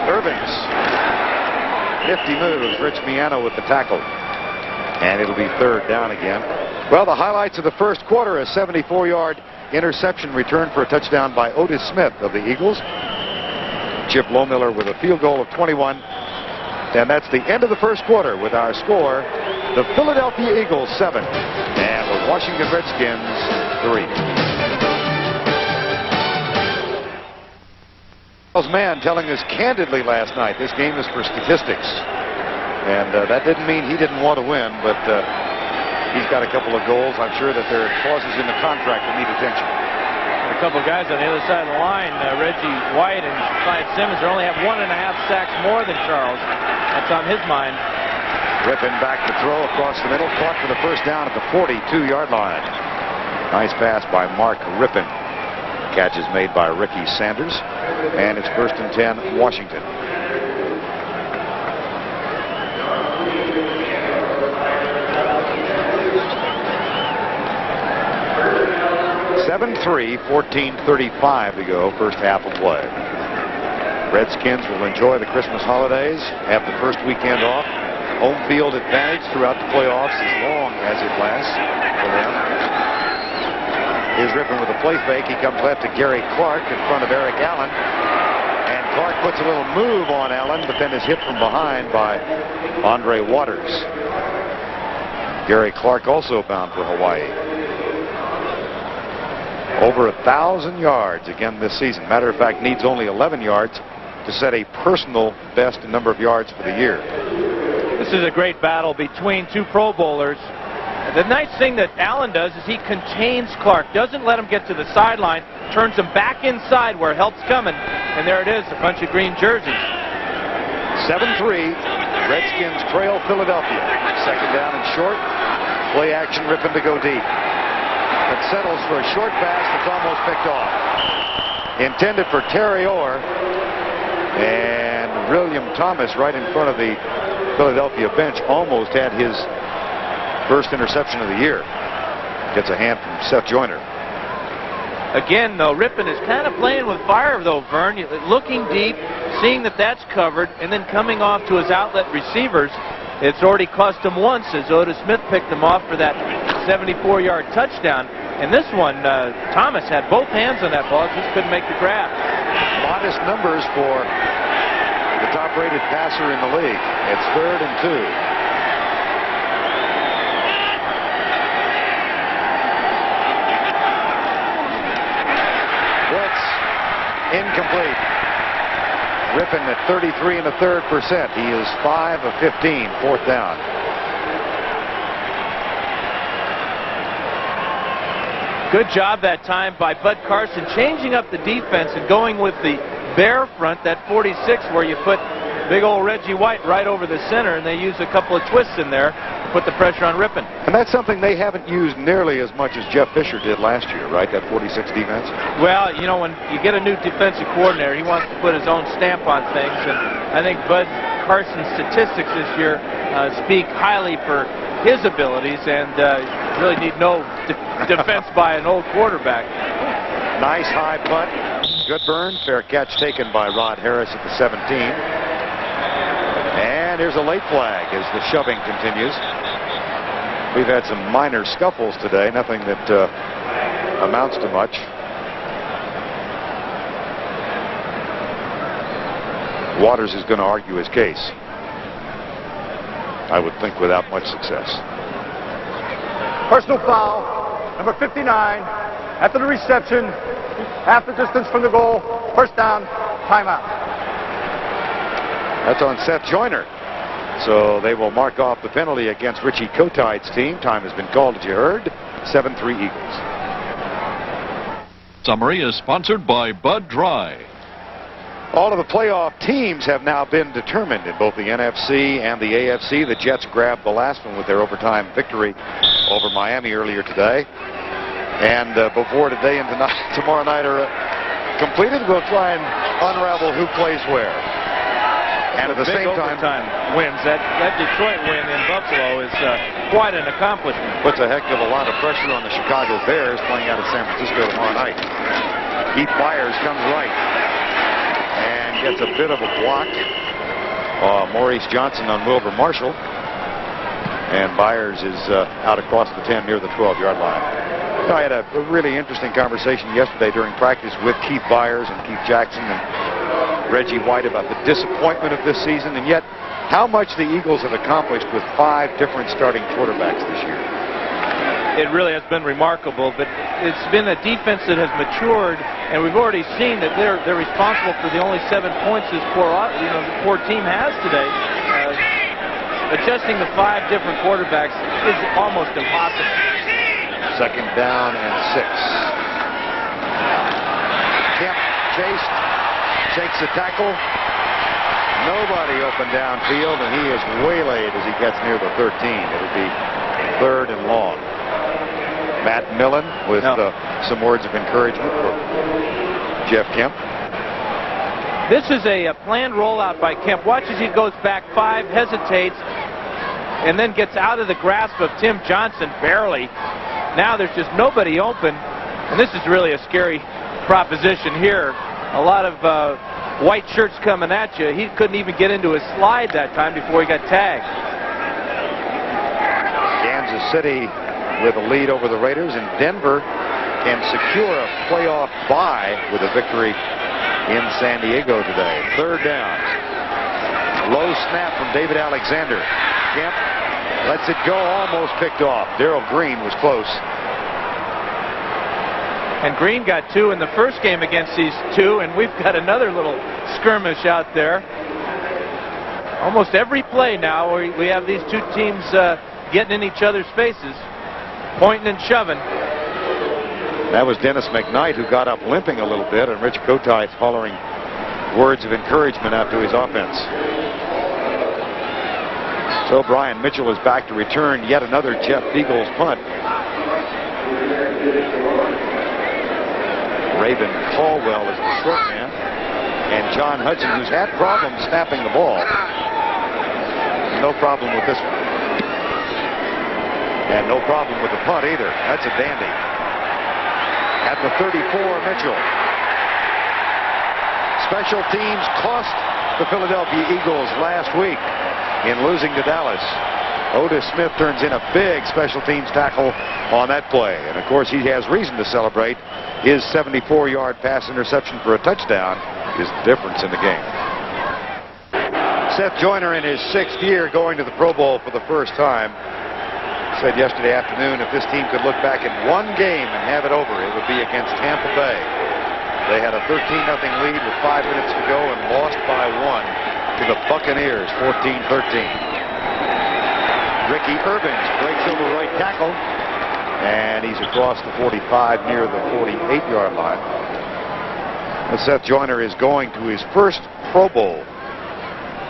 Speaker 2: Irvings. 50 moves. Rich Miano with the tackle. And it'll be third down again. Well, the highlights of the first quarter, a 74-yard interception return for a touchdown by Otis Smith of the Eagles. Chip Lohmiller with a field goal of 21. And that's the end of the first quarter with our score, the Philadelphia Eagles 7 and the Washington Redskins 3. Man telling us candidly last night this game is for statistics. And that didn't mean he didn't want to win, but he's got a couple of goals. I'm sure that there are clauses in the contract that need attention.
Speaker 1: A couple of guys on the other side of the line, Reggie White and Clyde Simmons, they only have 1.5 sacks more than Charles. That's on his mind.
Speaker 2: Rippon back to throw across the middle, caught for the first down at the 42-yard line. Nice pass by Mark Rippon. Catch is made by Ricky Sanders, and it's 1st and 10, Washington. (7-3), 14:35 to go, first half of play. Redskins will enjoy the Christmas holidays, have the first weekend off. Home field advantage throughout the playoffs as long as it lasts for them. Here's Rippon with a play fake. He comes left to Gary Clark in front of Eric Allen. And Clark puts a little move on Allen, but then is hit from behind by Andre Waters. Gary Clark also bound for Hawaii. Over 1,000 yards again this season. Matter of fact, needs only 11 yards to set a personal best number of yards for the year.
Speaker 1: This is a great battle between two Pro Bowlers. The nice thing that Allen does is he contains Clark, doesn't let him get to the sideline, turns him back inside where help's coming, and there it is, a bunch of green jerseys.
Speaker 2: 7-3, Redskins trail Philadelphia. Second down and short. Play action, Rippon to go deep. But settles for a short pass that's almost picked off. Intended for Terry Orr. And William Thomas right in front of the Philadelphia bench almost had his first interception of the year. Gets a hand from Seth Joyner.
Speaker 1: Again, though, Rippon is kind of playing with fire, though, Vern. Looking deep, seeing that that's covered, and then coming off to his outlet receivers. It's already cost him once as Otis Smith picked him off for that 74-yard touchdown. And this one, Thomas had both hands on that ball, just couldn't make the grab.
Speaker 2: Modest numbers for the top-rated passer in the league. It's 3rd and 2. Incomplete. Rippon at 33 1/3%. He is 5 of 15, 4th down.
Speaker 1: Good job that time by Bud Carson changing up the defense and going with the bear front, that 46, where you put big old Reggie White right over the center, and they use a couple of twists in there to put the pressure on Rippon.
Speaker 2: And that's something they haven't used nearly as much as Jeff Fisher did last year, right? That 46 defense?
Speaker 1: Well, you know, when you get a new defensive coordinator, he wants to put his own stamp on things, and I think Bud Carson's statistics this year speak highly for his abilities, and really need no defense by an old quarterback.
Speaker 2: Nice high punt. Good burn. Fair catch taken by Rod Harris at the 17. And here's a late flag as the shoving continues. We've had some minor scuffles today, nothing that amounts to much. Waters is going to argue his case, I would think, without much success.
Speaker 3: Personal foul, number 59, after the reception, half the distance from the goal, first down, timeout.
Speaker 2: That's on Seth Joyner. So they will mark off the penalty against Richie Kotite's team. Time has been called, as you heard. 7-3 Eagles.
Speaker 4: Summary is sponsored by Bud Dry.
Speaker 2: All of the playoff teams have now been determined in both the NFC and the AFC. The Jets grabbed the last one with their overtime victory over Miami earlier today. And before today and tomorrow night are completed, we'll try and unravel who plays where. And at the same time,
Speaker 1: wins. That Detroit win in Buffalo is quite an accomplishment.
Speaker 2: Puts a heck of a lot of pressure on the Chicago Bears playing out of San Francisco tomorrow night. Keith Byers comes right. and gets a bit of a block. Maurice Johnson on Wilbur Marshall. And Byers is out across the 10 near the 12-yard line. I had a really interesting conversation yesterday during practice with Keith Byers and Keith Jackson and Reggie White about the disappointment of this season, and yet how much the Eagles have accomplished with 5 different starting quarterbacks this year.
Speaker 1: It really has been remarkable, but it's been a defense that has matured, and we've already seen that they're responsible for the only 7 points this poor team has today. Adjusting the 5 different quarterbacks is almost impossible.
Speaker 2: Second down and 6. Kemp chased, takes the tackle. Nobody open downfield, and he is waylaid as he gets near the 13. It'll be 3rd and long. Matt Millen with some words of encouragement for Jeff Kemp.
Speaker 1: This is a planned rollout by Kemp. Watch as he goes back 5, hesitates, and then gets out of the grasp of Tim Johnson barely. Now there's just nobody open, and this is really a scary proposition here. A lot of white shirts coming at you. He couldn't even get into his slide that time before he got tagged.
Speaker 2: Kansas City with a lead over the Raiders, and Denver can secure a playoff bye with a victory in San Diego today. 3rd down. Low snap from David Alexander. Kemp lets it go, almost picked off. Darrell Green was close.
Speaker 1: And Green got 2 in the first game against these 2, and we've got another little skirmish out there. Almost every play now, we have these 2 teams getting in each other's faces, pointing and shoving.
Speaker 2: That was Dennis McKnight, who got up limping a little bit, and Rich Kotite hollering words of encouragement after his offense. So Brian Mitchell is back to return yet another Jeff Beagles punt. Raven Caldwell is the short man, and John Hudson, who's had problems snapping the ball. No problem with this one. And no problem with the punt either. That's a dandy. At the 34, Mitchell. Special teams cost the Philadelphia Eagles last week in losing to Dallas. Otis Smith turns in a big special teams tackle on that play. And, of course, he has reason to celebrate. His 74-yard pass interception for a touchdown is the difference in the game. Seth Joyner in his 6th year going to the Pro Bowl for the first time. Said yesterday afternoon if this team could look back at one game and have it over, it would be against Tampa Bay. They had a 13-0 lead with 5 minutes to go and lost by 1 to the Buccaneers, 14-13. Ricky Urbans breaks over right tackle, and he's across the 45 near the 48-yard line. And Seth Joyner is going to his first Pro Bowl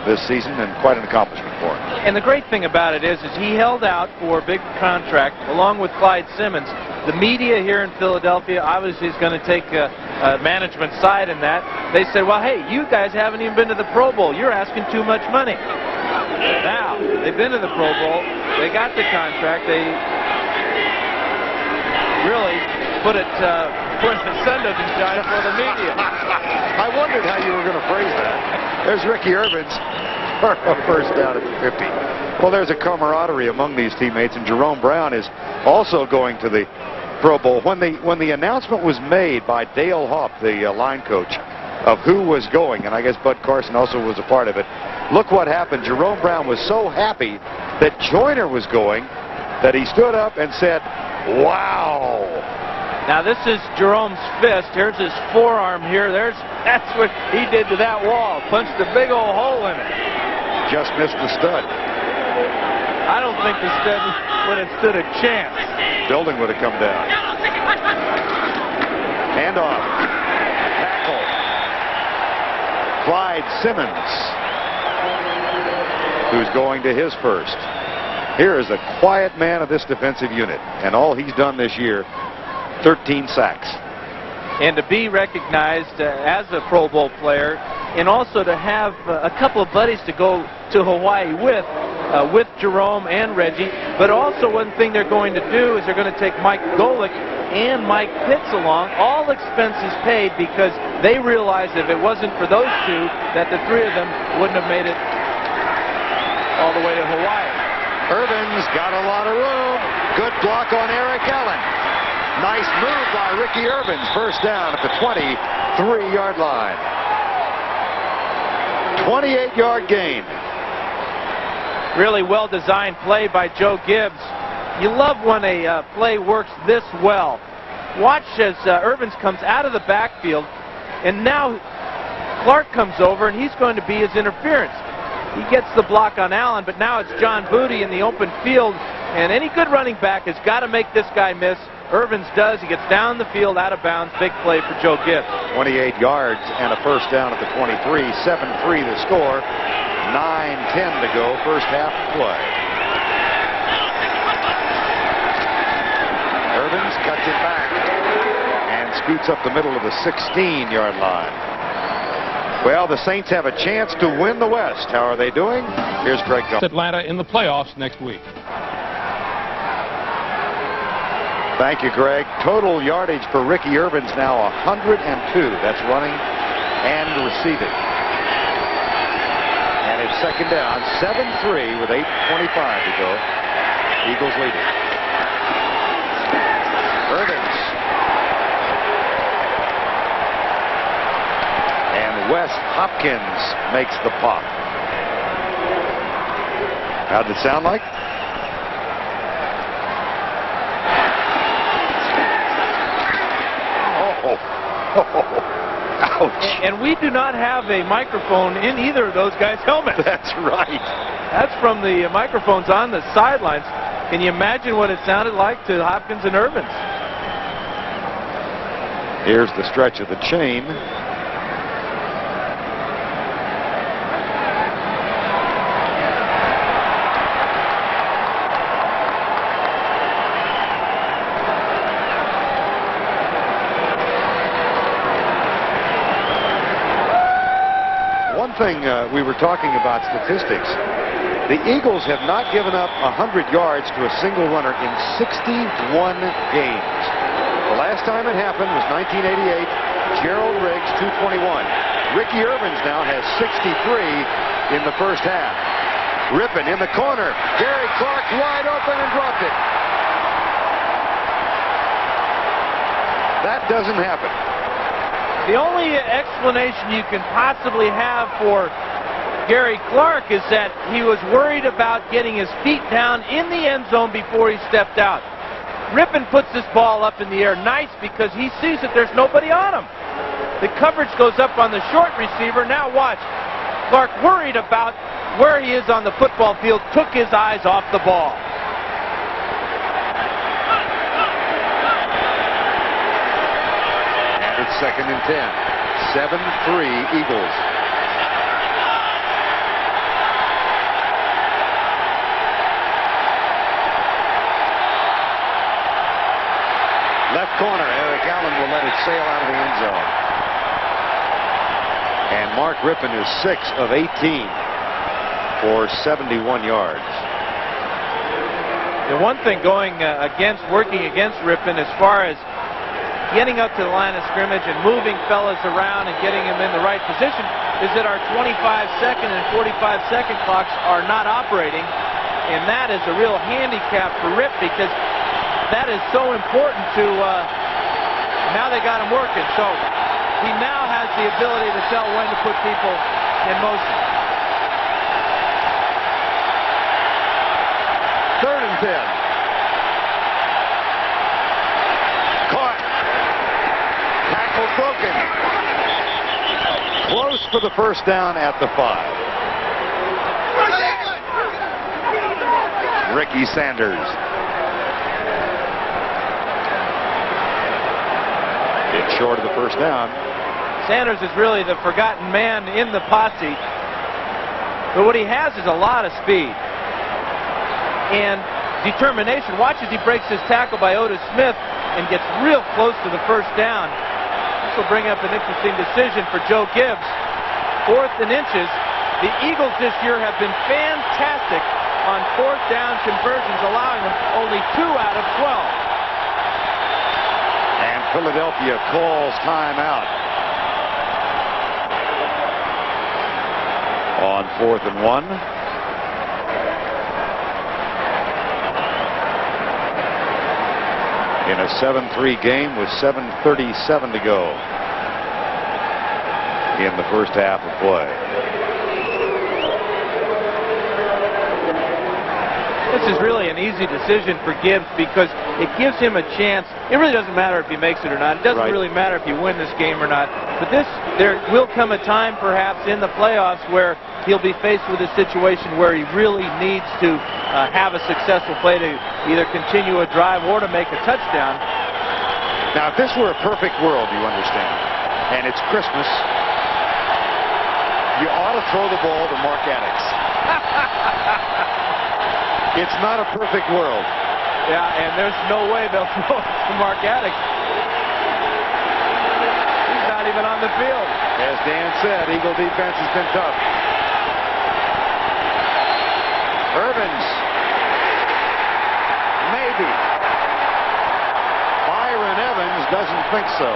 Speaker 2: this season, and quite an accomplishment for him.
Speaker 1: And the great thing about it is he held out for a big contract along with Clyde Simmons. The media here in Philadelphia obviously is going to take a management side in that. They said, well, hey, you guys haven't even been to the Pro Bowl. You're asking too much money. Now, they've been to the Pro Bowl. They got the contract. They really put an incentive in China for the media.
Speaker 2: I wondered how you were going to phrase that. There's Ricky Urbans for a first down at the 50. Well, there's a camaraderie among these teammates, and Jerome Brown is also going to the Pro Bowl. When the announcement was made by Dale Hopp, the line coach, of who was going, and I guess Bud Carson also was a part of it, look what happened. Jerome Brown was so happy that Joyner was going that he stood up and said, wow.
Speaker 1: Now this is Jerome's fist. Here's his forearm here. That's what he did to that wall. Punched a big old hole in it.
Speaker 2: Just missed the stud.
Speaker 1: I don't think the stud would have stood a chance.
Speaker 2: Building would have come down. Hand off. Tackle. Clyde Simmons, who's going to his first. Here is the quiet man of this defensive unit, and all he's done this year, 13 sacks.
Speaker 1: And to be recognized as a Pro Bowl player, and also to have a couple of buddies to go to Hawaii with Jerome and Reggie. But also one thing they're going to do is they're going to take Mike Golick and Mike Pitts along, all expenses paid, because they realized if it wasn't for those two, that the three of them wouldn't have made it all the way to Hawaii.
Speaker 2: Irvin's got a lot of room. Good block on Eric Allen. Nice move by Ricky Irvins. First down at the 23-yard line. 28-yard gain.
Speaker 1: Really well-designed play by Joe Gibbs. You love when a play works this well. Watch as Irvins comes out of the backfield, and now Clark comes over, and he's going to be his interference. He gets the block on Allen, but now it's John Booty in the open field, and any good running back has got to make this guy miss. Irvins does. He gets down the field, out of bounds. Big play for Joe Gibbs.
Speaker 2: 28 yards and a first down at the 23. 7-3 the score. 9:10 to go. First half play. Irvins cuts it back and scoots up the middle of the 16-yard line. Well, the Saints have a chance to win the West. How are they doing? Here's Greg Gumbel.
Speaker 5: Atlanta in the playoffs next week.
Speaker 2: Thank you, Greg. Total yardage for Ricky Irvins now 102. That's running and receiving. And it's second down, 7-3 with 8:25 to go. Eagles leading. Irvins. And Wes Hopkins makes the pop. How'd it sound like? Ouch.
Speaker 1: And we do not have a microphone in either of those guys' helmets.
Speaker 2: That's right.
Speaker 1: That's from the microphones on the sidelines. Can you imagine what it sounded like to Hopkins and Irvins?
Speaker 2: Here's the stretch of the chain. Thing we were talking about statistics. The Eagles have not given up 100 yards to a single runner in 61 games. The last time it happened was 1988. Gerald Riggs, 221. Ricky Irvins now has 63 in the first half. Rippon in the corner. Gary Clark wide open and dropped it. That doesn't happen.
Speaker 1: The only explanation you can possibly have for Gary Clark is that he was worried about getting his feet down in the end zone before he stepped out. Rippon puts this ball up in the air nice because he sees that there's nobody on him. The coverage goes up on the short receiver. Now watch. Clark, worried about where he is on the football field, took his eyes off the ball.
Speaker 2: Second and 10. 7-3 Eagles. Left corner. Eric Allen will let it sail out of the end zone. And Mark Rippon is 6 of 18 for 71 yards.
Speaker 1: The one thing working against Rippon as far as getting up to the line of scrimmage and moving fellas around and getting them in the right position is that our 25-second and 45-second clocks are not operating, and that is a real handicap for Rip because that is so important to now they got him working. So he now has the ability to tell when to put people in motion.
Speaker 2: Third and 10. Broken. Close for the first down at the 5. Ricky Sanders. It's short of the first down.
Speaker 1: Sanders is really the forgotten man in the posse. But what he has is a lot of speed and determination. Watch as he breaks his tackle by Otis Smith and gets real close to the first down. Will bring up an interesting decision for Joe Gibbs. 4th and inches. The Eagles this year have been fantastic on 4th down conversions, allowing them only 2 out of 12.
Speaker 2: Philadelphia calls timeout on 4th and 1. In a 7-3 game with 7:37 to go in the first half of play.
Speaker 1: This is really an easy decision for Gibbs because it gives him a chance. It really doesn't matter if he makes it or not. It doesn't really matter if you win this game or not. But there will come a time perhaps in the playoffs where he'll be faced with a situation where he really needs to have a successful play to either continue a drive or to make a touchdown.
Speaker 2: Now, if this were a perfect world, you understand, and it's Christmas, you ought to throw the ball to Mark Addix. It's not a perfect world.
Speaker 1: Yeah, and there's no way they'll throw it to Mark Addix. He's not even on the field.
Speaker 2: As Dan said, Eagle defense has been tough. Irvins. Maybe. Byron Evans doesn't think so.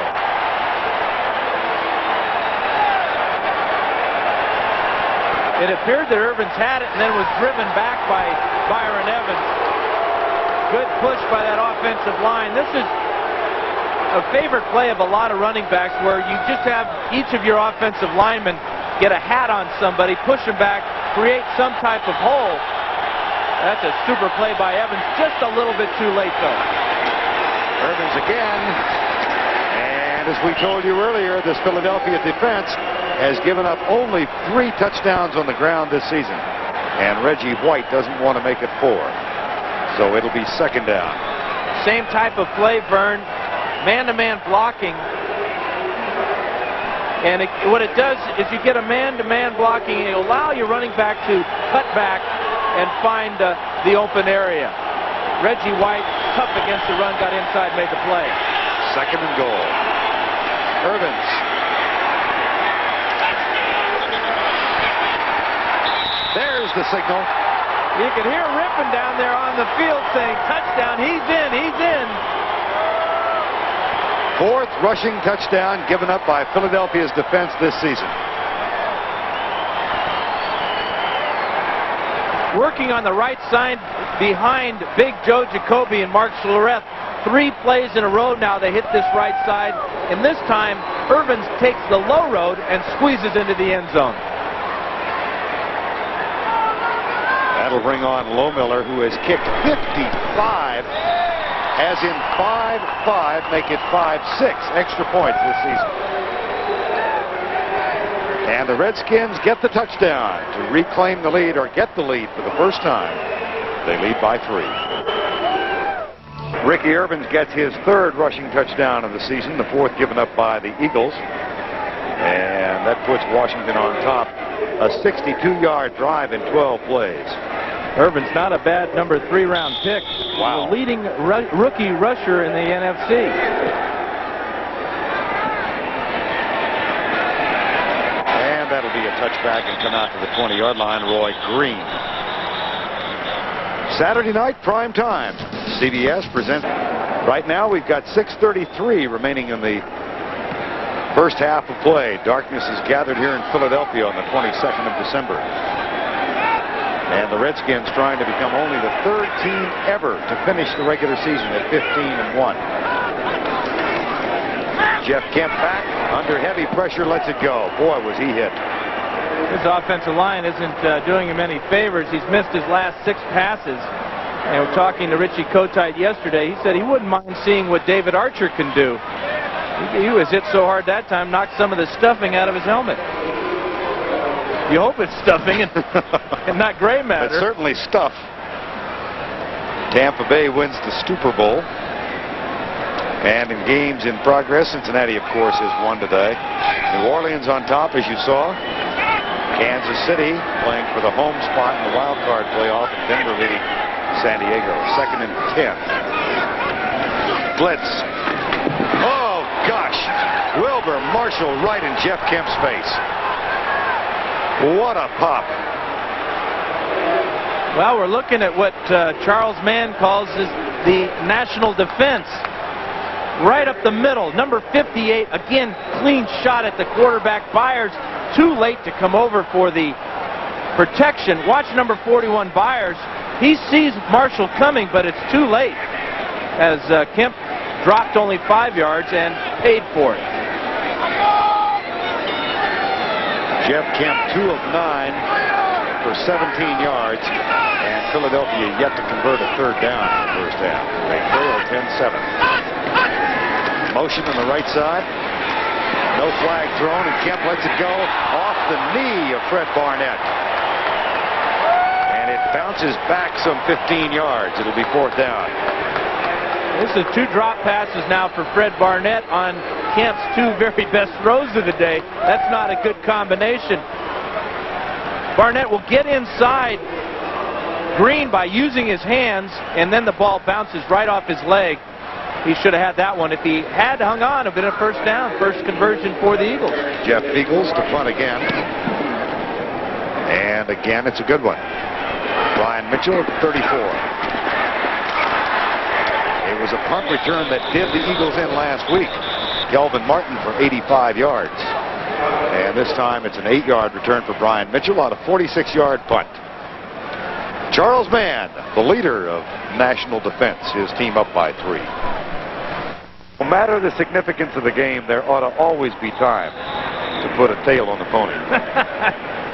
Speaker 1: It appeared that Irvins had it and then was driven back by Byron Evans. Good push by that offensive line. This is a favorite play of a lot of running backs where you just have each of your offensive linemen get a hat on somebody, push them back, create some type of hole. That's a super play by Evans. Just a little bit too late, though.
Speaker 2: Irvins again. And as we told you earlier, this Philadelphia defense has given up only 3 touchdowns on the ground this season. And Reggie White doesn't want to make it 4. So it'll be 2nd down.
Speaker 1: Same type of play, Vern. Man-to-man blocking. And what it does is you get a man-to-man blocking, and you allow your running back to cut back and find the open area. Reggie White, tough against the run, got inside, made the play.
Speaker 2: 2nd and goal. Irvins. There's the signal.
Speaker 1: You can hear Rippon down there on the field saying, touchdown, he's in, he's in.
Speaker 2: 4th rushing touchdown given up by Philadelphia's defense this season.
Speaker 1: Working on the right side behind Big Joe Jacoby and Mark Schlereth. 3 plays in a row now they hit this right side. And this time, Irvins takes the low road and squeezes into the end zone.
Speaker 2: That'll bring on Lohmiller, who has kicked 55, as in 5-5, make it 5-6 extra points this season. And the Redskins get the touchdown to reclaim the lead, or get the lead for the first time. They lead by 3. Ricky Irvins gets his 3rd rushing touchdown of the season, the 4th given up by the Eagles. And that puts Washington on top. A 62-yard drive in 12 plays.
Speaker 1: Irvin's not a bad number 3 round pick.
Speaker 2: Wow.
Speaker 1: The leading rookie rusher in the NFC.
Speaker 2: And that'll be a touchback and come out to the 20-yard line. Roy Green. Saturday night, prime time. CBS presents. Right now, we've got 6:33 remaining in the first half of play. Darkness is gathered here in Philadelphia on the 22nd of December. And the Redskins trying to become only the 3rd team ever to finish the regular season at 15-1. Jeff Kemp back under heavy pressure, lets it go. Boy, was he hit.
Speaker 1: His offensive line isn't doing him any favors. He's missed his last 6 passes. And we're talking to Richie Kotite yesterday. He said he wouldn't mind seeing what David Archer can do. He was hit so hard that time, knocked some of the stuffing out of his helmet. You hope it's stuffing and not gray matter.
Speaker 2: It's certainly stuff. Tampa Bay wins the Super Bowl. And in games in progress, Cincinnati, of course, has won today. New Orleans on top, as you saw. Kansas City playing for the home spot in the wild card playoff. And Denver leading San Diego. 2nd and 10. Blitz. Oh, gosh. Wilbur Marshall right in Jeff Kemp's face. What a pop.
Speaker 1: Well, we're looking at what Charles Mann calls the national defense. right up the middle. Number 58, again, clean shot at the quarterback. Byers too late to come over for the protection. Watch number 41, Byers. He sees Marshall coming, but it's too late as Kemp dropped only 5 yards and paid for it.
Speaker 2: Jeff Kemp, 2 of 9 for 17 yards, and Philadelphia yet to convert a third down in the first half. They trail 10-7. Motion on the right side. No flag thrown, and Kemp lets it go off the knee of Fred Barnett. And it bounces back some 15 yards. It'll be 4th down.
Speaker 1: This is 2 drop passes now for Fred Barnett on Kemp's 2 very best throws of the day. That's not a good combination. Barnett will get inside Green by using his hands, and then the ball bounces right off his leg. He should have had that one. If he had hung on, it would have been a first down. First conversion for the Eagles.
Speaker 2: Jeff Eagles to punt again. And again, it's a good one. Brian Mitchell at 34. It was a punt return that did the Eagles in last week. Kelvin Martin for 85 yards. And this time it's an 8-yard return for Brian Mitchell on a 46-yard punt. Charles Mann, the leader of national defense, his team up by 3. No matter the significance of the game, there ought to always be time to put a tail on the pony.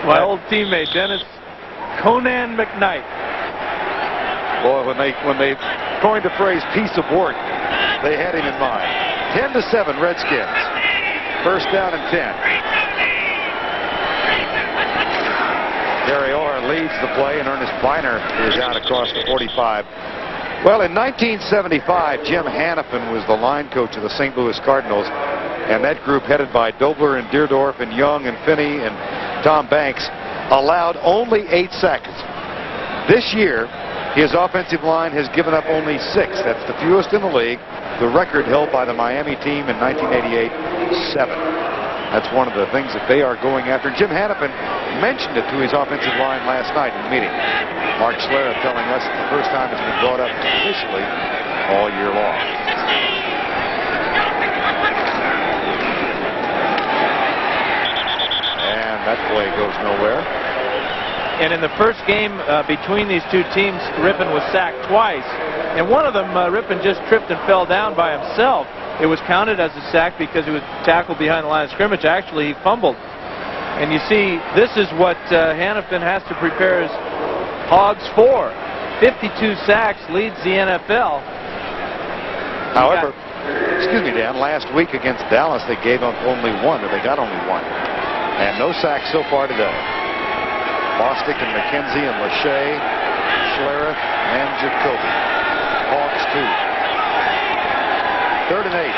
Speaker 1: My old teammate, Dennis Conan McKnight.
Speaker 2: Boy, when they coined the phrase piece of work, they had him in mind. 10-7 Redskins. First down and 10. Gary Orr leads the play, and Ernest Biner is out across the 45. Well, in 1975, Jim Hannafin was the line coach of the St. Louis Cardinals, and that group headed by Dobler and Deerdorf and Young and Finney and Tom Banks allowed only 8 sacks. This year, his offensive line has given up only 6. That's the fewest in the league. The record held by the Miami team in 1988, 7. That's one of the things that they are going after. Jim Hannafin mentioned it to his offensive line last night in the meeting. Mark Schlereth telling us it's the first time it's been brought up officially all year long. And that play goes nowhere.
Speaker 1: And in the first game between these two teams, Rippon was sacked twice. And one of them, Rippon just tripped and fell down by himself. It was counted as a sack because he was tackled behind the line of scrimmage. Actually, he fumbled. And you see, this is what Hannafin has to prepare his Hogs for. 52 sacks, leads the NFL.
Speaker 2: However, excuse me, Dan, last week against Dallas, they gave up only 1, or they got only 1. And no sacks so far today. Bostic and McKenzie and Lachey, Schlereth, and Jacoby. Hawks 2. 3rd and 8.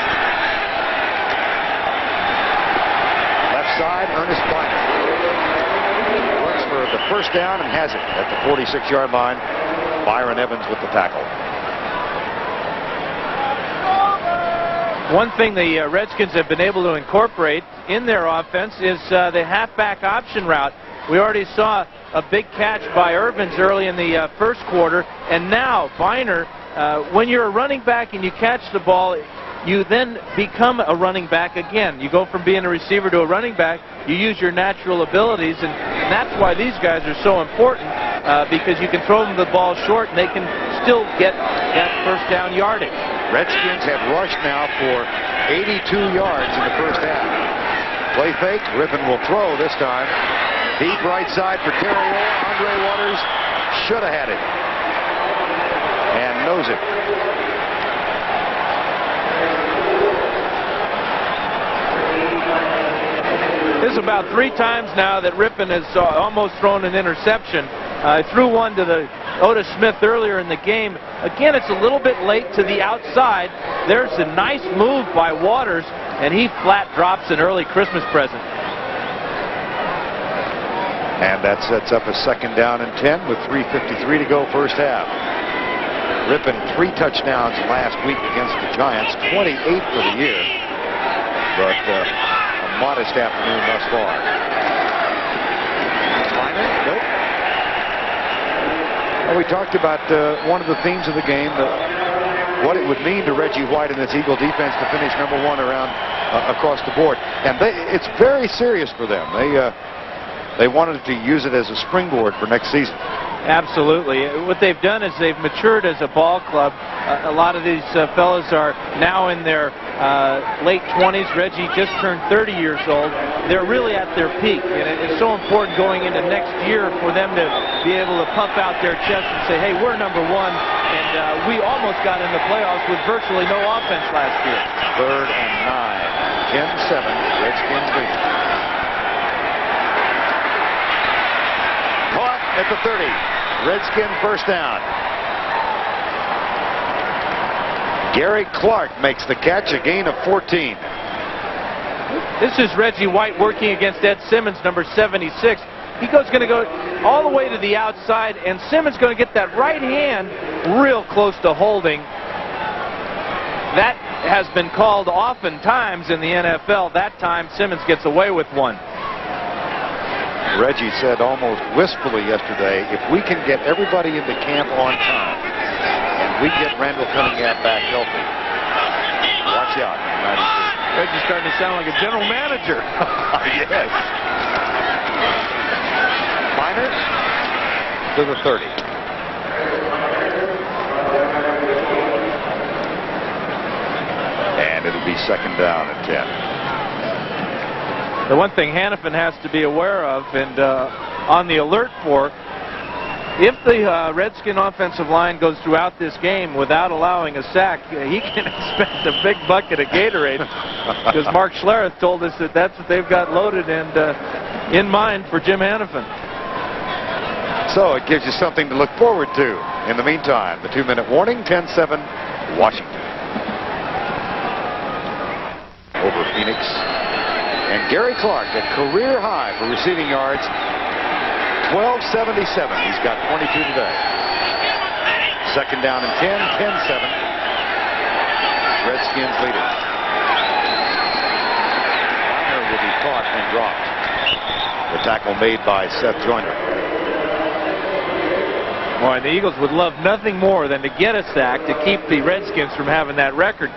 Speaker 2: Left side, Ernest Biner. Looks for the first down and has it at the 46-yard line. Byron Evans with the tackle.
Speaker 1: One thing the Redskins have been able to incorporate in their offense is the halfback option route. We already saw a big catch by Irvins early in the first quarter, and now Biner, when you're a running back and you catch the ball, you then become a running back again. You go from being a receiver to a running back. You use your natural abilities, and that's why these guys are so important, because you can throw them the ball short and they can still get that first down yardage.
Speaker 2: Redskins have rushed now for 82 yards in the first half. Play fake. Rippon will throw this time. Deep right side for Terry Orr. Andre Waters should have had it. And knows it.
Speaker 1: This is about 3 times now that Rippon has almost thrown an interception. Threw one to the Otis Smith earlier in the game. Again, it's a little bit late to the outside. There's a nice move by Waters, and he flat drops an early Christmas present.
Speaker 2: And that sets up a 2nd down and 10 with 3:53 to go first half. Rippon 3 touchdowns last week against the Giants, 28 for the year. But a modest afternoon thus far. Nope. Well, we talked about one of the themes of the game, the what it would mean to Reggie White and this Eagle defense to finish #1 around across the board. And it's very serious for them. They wanted to use it as a springboard for next season.
Speaker 1: Absolutely. What they've done is they've matured as a ball club. A lot of these fellas are now in their late 20s. Reggie just turned 30 years old. They're really at their peak, and it's so important going into next year for them to be able to pump out their chest and say, hey, we're #1, and we almost got in the playoffs with virtually no offense last year.
Speaker 2: 3rd and 9. 10-7. Redskins lead. Caught at the 30. Redskin first down. Gary Clark makes the catch, a gain of 14.
Speaker 1: This is Reggie White working against Ed Simmons, number 76. He's going to go all the way to the outside, and Simmons going to get that right hand real close to holding. That has been called oftentimes in the NFL. That time Simmons gets away with one.
Speaker 2: Reggie said almost wistfully yesterday, if we can get everybody into camp on time and we get Randall Cunningham back healthy, watch out.
Speaker 1: Reggie's starting to sound like a general manager.
Speaker 2: Yes. Minor to the 30. And it'll be 2nd down and 10.
Speaker 1: The one thing Hannafin has to be aware of and on the alert for, if the Redskin offensive line goes throughout this game without allowing a sack, he can expect a big bucket of Gatorade, because Mark Schlereth told us that that's what they've got loaded and in mind for Jim Hannafin.
Speaker 2: So it gives you something to look forward to. In the meantime, the 2-minute warning, 10-7, Washington. Over Phoenix. And Gary Clark, a career high for receiving yards, 1277. He's got 22 today. 2nd down and 10, 10-7. Redskins lead it. Minor will be caught and dropped. The tackle made by Seth Joyner.
Speaker 1: Boy, the Eagles would love nothing more than to get a sack to keep the Redskins from having that record.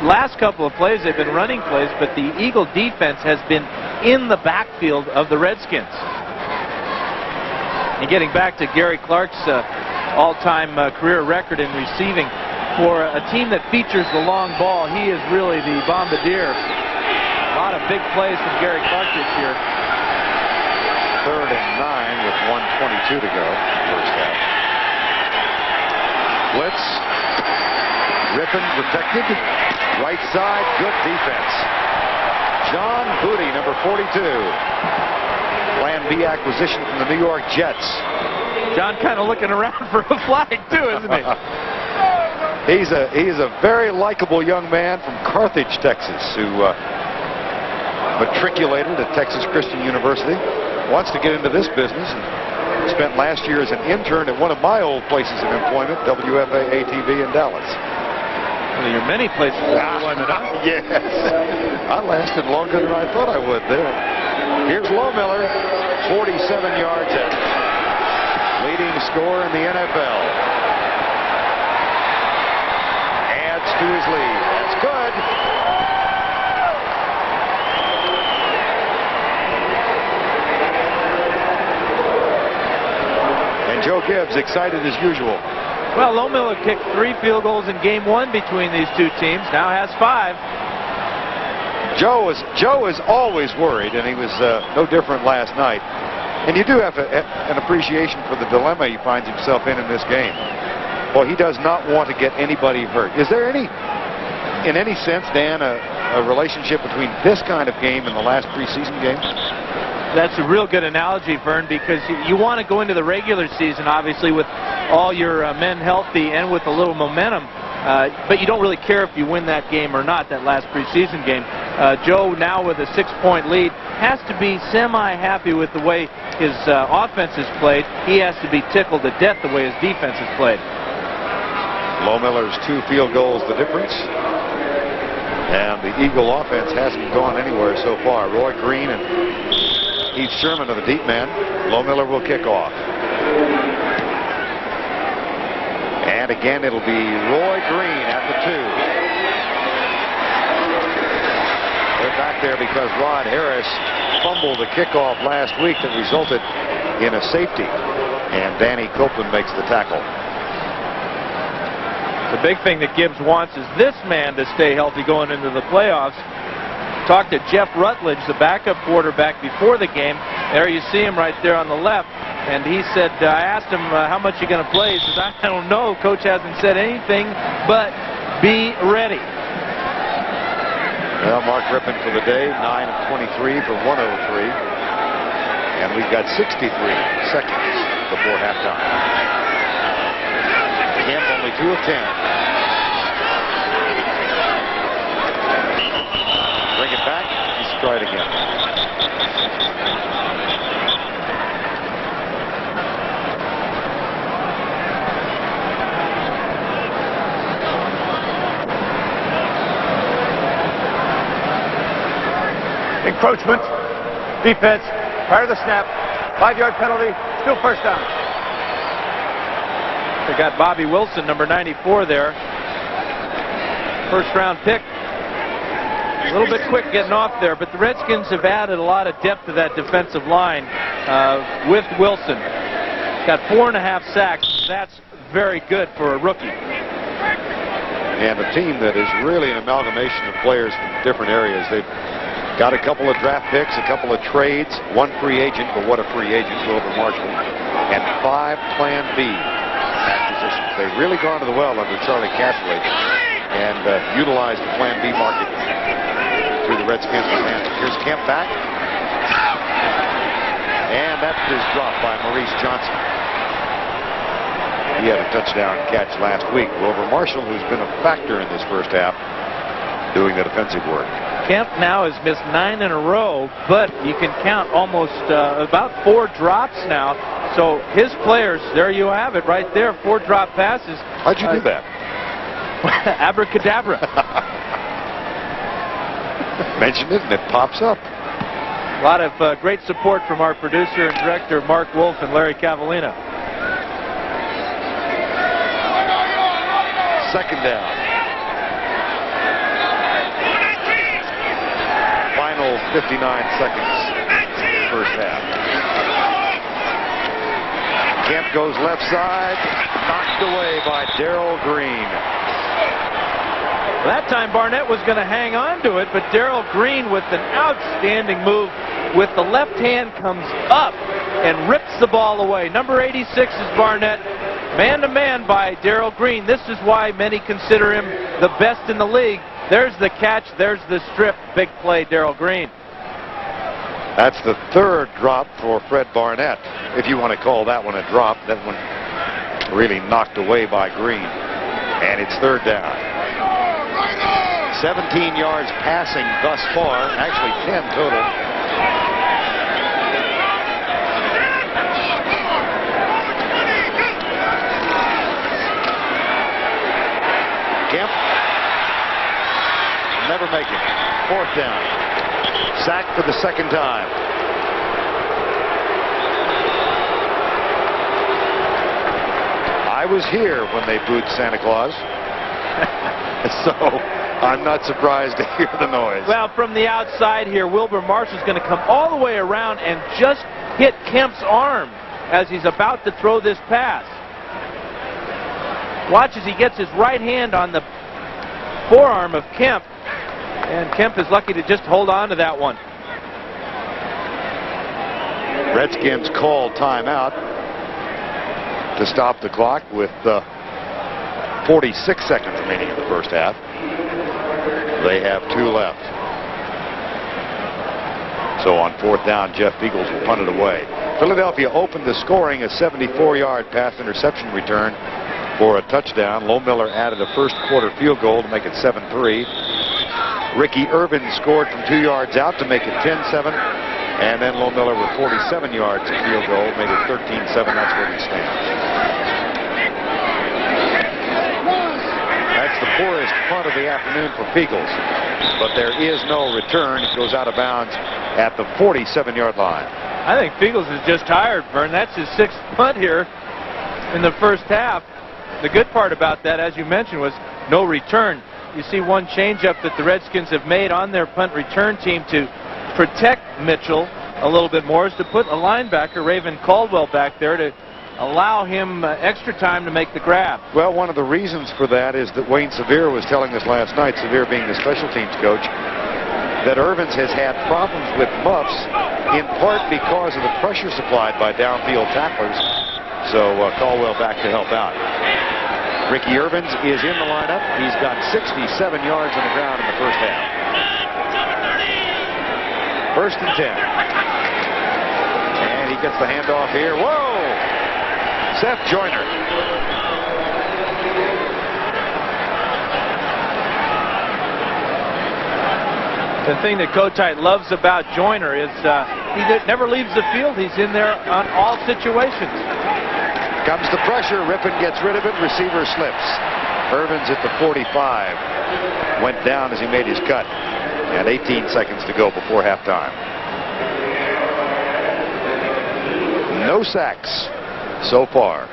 Speaker 1: Last couple of plays, they've been running plays, but the Eagle defense has been in the backfield of the Redskins. And getting back to Gary Clark's all-time career record in receiving, for a team that features the long ball, he is really the bombardier. A lot of big plays from Gary Clark this year.
Speaker 2: 3rd and 9 with 1:22 to go. First half. Blitz. Rippon protected. Right side, good defense. John Booty, number 42. Plan B acquisition from the New York Jets.
Speaker 1: John kind of looking around for a flag too, isn't he?
Speaker 2: He's a very likable young man from Carthage, Texas, who matriculated at Texas Christian University. Wants to get into this business and spent last year as an intern at one of my old places of employment, WFA-ATV in Dallas.
Speaker 1: Well, you're many places of employment.
Speaker 2: Yes. I lasted longer than I thought I would there. Here's Lohmiller, 47 yards out. Leading scorer in the NFL. Adds to his lead. That's good. Joe Gibbs excited as usual.
Speaker 1: Well, Lohmiller kicked 3 field goals in game 1 between these two teams. Now has 5.
Speaker 2: Joe is always worried, and he was no different last night. And you do have an appreciation for the dilemma he finds himself in this game. Well, he does not want to get anybody hurt. Is there any, in any sense, Dan, a relationship between this kind of game and the last preseason game?
Speaker 1: That's a real good analogy, Vern, because you want to go into the regular season, obviously, with all your men healthy and with a little momentum. But you don't really care if you win that game or not, that last preseason game. Joe, now with a 6-point lead, has to be semi-happy with the way his offense is played. He has to be tickled to death the way his defense is played.
Speaker 2: Lohmiller's 2 field goals the difference. And the Eagle offense hasn't gone anywhere so far. Roy Green and Heath Sherman are the deep man. Lohmiller will kick off. And again, it'll be Roy Green at the 2. They're back there because Rod Harris fumbled a kickoff last week that resulted in a safety. And Danny Copeland makes the tackle.
Speaker 1: The big thing that Gibbs wants is this man to stay healthy going into the playoffs. Talked to Jeff Rutledge, the backup quarterback, before the game. There you see him right there on the left. And he said, I asked him, how much you going to play? He says, I don't know. Coach hasn't said anything, but be ready.
Speaker 2: Well, Mark Rippon for the day, 9 of 23 for 103. And we've got 63 seconds before halftime. Kemp only 2 of 10. Bring it back. He's tried again.
Speaker 3: Encroachment. Defense. Prior to the snap. 5-yard penalty. Still first down.
Speaker 1: They got Bobby Wilson, number 94 there. First round pick. A little bit quick getting off there, but the Redskins have added a lot of depth to that defensive line with Wilson. Got 4.5 sacks. That's very good for a rookie.
Speaker 2: And a team that is really an amalgamation of players from different areas. They've got a couple of draft picks, a couple of trades, 1 free agent, but what a free agent, Wilbur Marshall, and 5 Plan B acquisitions. They've really gone to the well under Charlie Casserly and utilized the Plan B market through the Redskins' hands. Here's Kemp back. And that is dropped by Maurice Johnson. He had a touchdown catch last week. Wilbur Marshall, who's been a factor in this first half, doing the defensive work.
Speaker 1: Kemp now has missed 9 in a row, but you can count almost about 4 drops now. So his players, there you have it right there, 4 drop passes.
Speaker 2: How'd you do that?
Speaker 1: Abracadabra.
Speaker 2: Mention it and it pops up.
Speaker 1: A lot of great support from our producer and director, Mark Wolf and Larry Cavallina.
Speaker 2: Second down. Final 59 seconds. First half. Kemp goes left side. Knocked away by Darrell Green.
Speaker 1: That time Barnett was going to hang on to it, but Darrell Green with an outstanding move with the left hand comes up and rips the ball away. Number 86 is Barnett. Man-to-man by Darrell Green. This is why many consider him the best in the league. There's the catch. There's the strip. Big play, Darrell Green.
Speaker 2: That's the 3rd drop for Fred Barnett, if you want to call that one a drop. That one really knocked away by Green. And it's 3rd down. 17 yards passing thus far, actually 10 total. Kemp, never make it. 4th down. Sacked for the 2nd time. I was here when they booed Santa Claus. So I'm not surprised to hear the noise.
Speaker 1: Well, from the outside here, Wilbur Marshall's going to come all the way around and just hit Kemp's arm as he's about to throw this pass. Watch as he gets his right hand on the forearm of Kemp, and Kemp is lucky to just hold on to that one.
Speaker 2: Redskins call timeout to stop the clock with 46 seconds remaining in the first half. They have 2 left. So on 4th down, Jeff Beagles will punt it away. Philadelphia opened the scoring, a 74-yard pass interception return for a touchdown. Low Miller added a first quarter field goal to make it 7-3. Ricky Irvin scored from 2 yards out to make it 10-7. And then Low Miller with 47 yards of field goal made it 13-7. That's where he stands. That's the poorest punt of the afternoon for Beagles. But there is no return. It goes out of bounds at the 47-yard line.
Speaker 1: I think Beagles is just tired, Vern. That's his 6th punt here in the first half. the good part about that, as you mentioned, was no return. You see one changeup that the Redskins have made on their punt return team to protect Mitchell a little bit more is to put a linebacker, Raven Caldwell, back there to allow him extra time to make the grab.
Speaker 2: Well, one of the reasons for that is that Wayne Sevier was telling us last night, Sevier being the special teams coach, that Irvins has had problems with muffs in part because of the pressure supplied by downfield tacklers. So Caldwell back to help out. Ricky Irvins is in the lineup. He's got 67 yards on the ground in the first half. 1st and 10. And he gets the handoff here. Whoa! Seth Joyner.
Speaker 1: The thing that Kotite loves about Joyner is he never leaves the field. He's in there on all situations.
Speaker 2: Comes the pressure. Rippon gets rid of it. Receiver slips. Irvins at the 45. Went down as he made his cut. And 18 seconds to go before halftime. No sacks so far.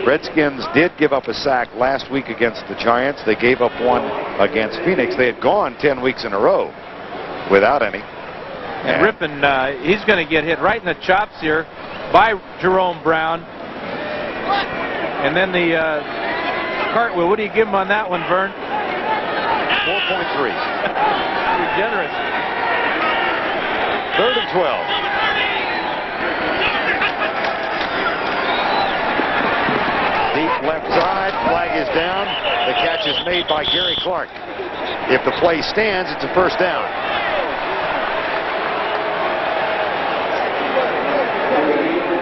Speaker 2: Redskins did give up a sack last week against the Giants. They gave up one against Phoenix. They had gone 10 weeks in a row without any.
Speaker 1: And Rippon, he's going to get hit right in the chops here by Jerome Brown. And then the cartwheel. What do you give him on that one, Vern?
Speaker 2: 4.3.
Speaker 1: You're generous.
Speaker 2: 3rd and 12. Deep left side, flag is down. The catch is made by Gary Clark. If the play stands, it's a first down.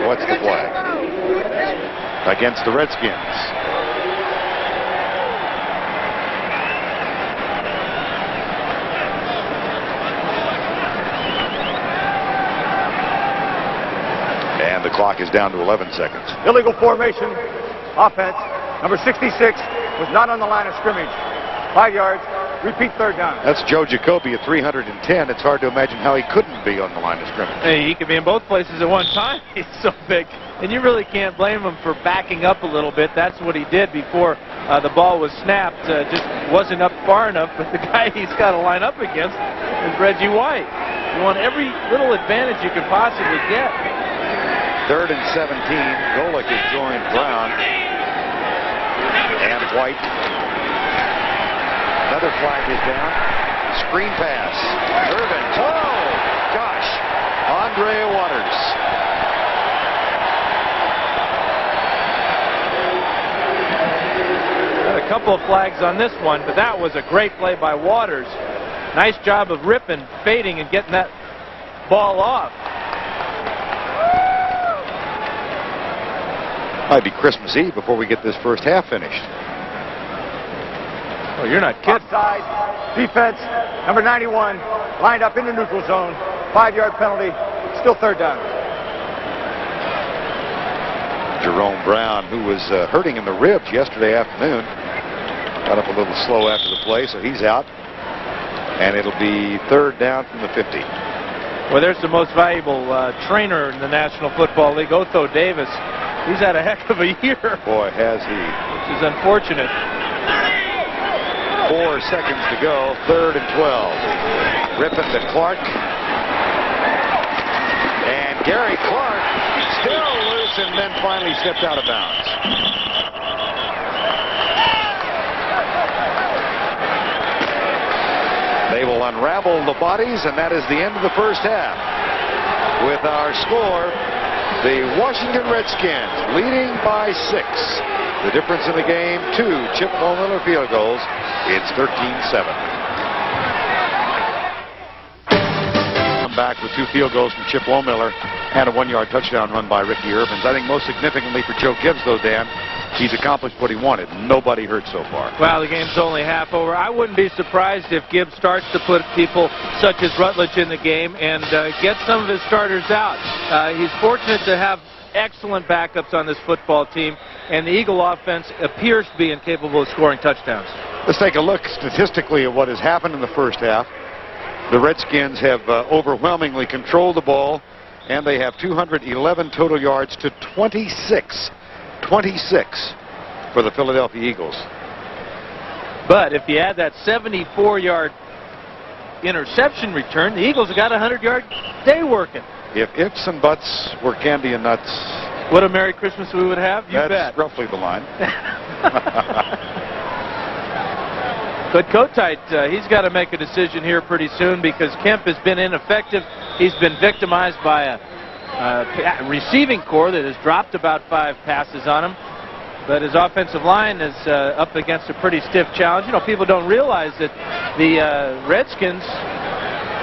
Speaker 2: What's the flag? Against the Redskins. And the clock is down to 11 seconds.
Speaker 3: Illegal formation. Offense. Number 66 was not on the line of scrimmage. 5 yards. Repeat 3rd down.
Speaker 2: That's Joe Jacoby at 310. It's hard to imagine how he couldn't be on the line of scrimmage.
Speaker 1: Hey, he could be in both places at one time. He's so big. And you really can't blame him for backing up a little bit. That's what he did before the ball was snapped. Just wasn't up far enough. But the guy he's got to line up against is Reggie White. You want every little advantage you can possibly get.
Speaker 2: 3rd and 17. Golick has joined Brown and White. Another flag is down. Screen pass. Irvin. Oh, gosh. Andre Waters.
Speaker 1: Got a couple of flags on this one, but that was a great play by Waters. Nice job of Rippon fading and getting that ball off.
Speaker 2: Might be Christmas Eve before we get this first half finished.
Speaker 1: Oh, you're not kidding.
Speaker 3: Offside. Defense. Number 91 lined up in the neutral zone. 5-yard penalty. Still 3rd down.
Speaker 2: Jerome Brown, who was hurting in the ribs yesterday afternoon, got up a little slow after the play, so he's out. And it'll be 3rd down from the 50.
Speaker 1: Well, there's the most valuable trainer in the National Football League, Otho Davis. He's had a heck of a year.
Speaker 2: Boy, has he.
Speaker 1: Which is unfortunate.
Speaker 2: 4 seconds to go. 3rd and 12. Rippon to Clark. And Gary Clark still loose and then finally stepped out of bounds. They will unravel the bodies, and that is the end of the first half. With our score, the Washington Redskins leading by 6. The difference in the game, 2 Chip Miller field goals. It's 13-7. Come back with 2 field goals from Chip Miller and a 1-yard touchdown run by Ricky Irvins. I think most significantly for Joe Gibbs, though, Dan, he's accomplished what he wanted. Nobody hurt so far.
Speaker 1: Well, the game's only half over. I wouldn't be surprised if Gibbs starts to put people such as Rutledge in the game and get some of his starters out. He's fortunate to have excellent backups on this football team, and the Eagle offense appears to be incapable of scoring touchdowns.
Speaker 2: Let's take a look statistically at what has happened in the first half. The Redskins have overwhelmingly controlled the ball, and they have 211 total yards to 26. 26. for the Philadelphia Eagles.
Speaker 1: But if you add that 74-yard interception return, the Eagles have got a 100-yard day working.
Speaker 2: If ifs and buts were candy and nuts,
Speaker 1: what a Merry Christmas we would have, you
Speaker 2: that's
Speaker 1: bet.
Speaker 2: roughly the line.
Speaker 1: But Kotite, he's got to make a decision here pretty soon because Kemp has been ineffective. He's been victimized by a receiving core that has dropped about 5 passes on him. But his offensive line is up against a pretty stiff challenge. You know, people don't realize that the Redskins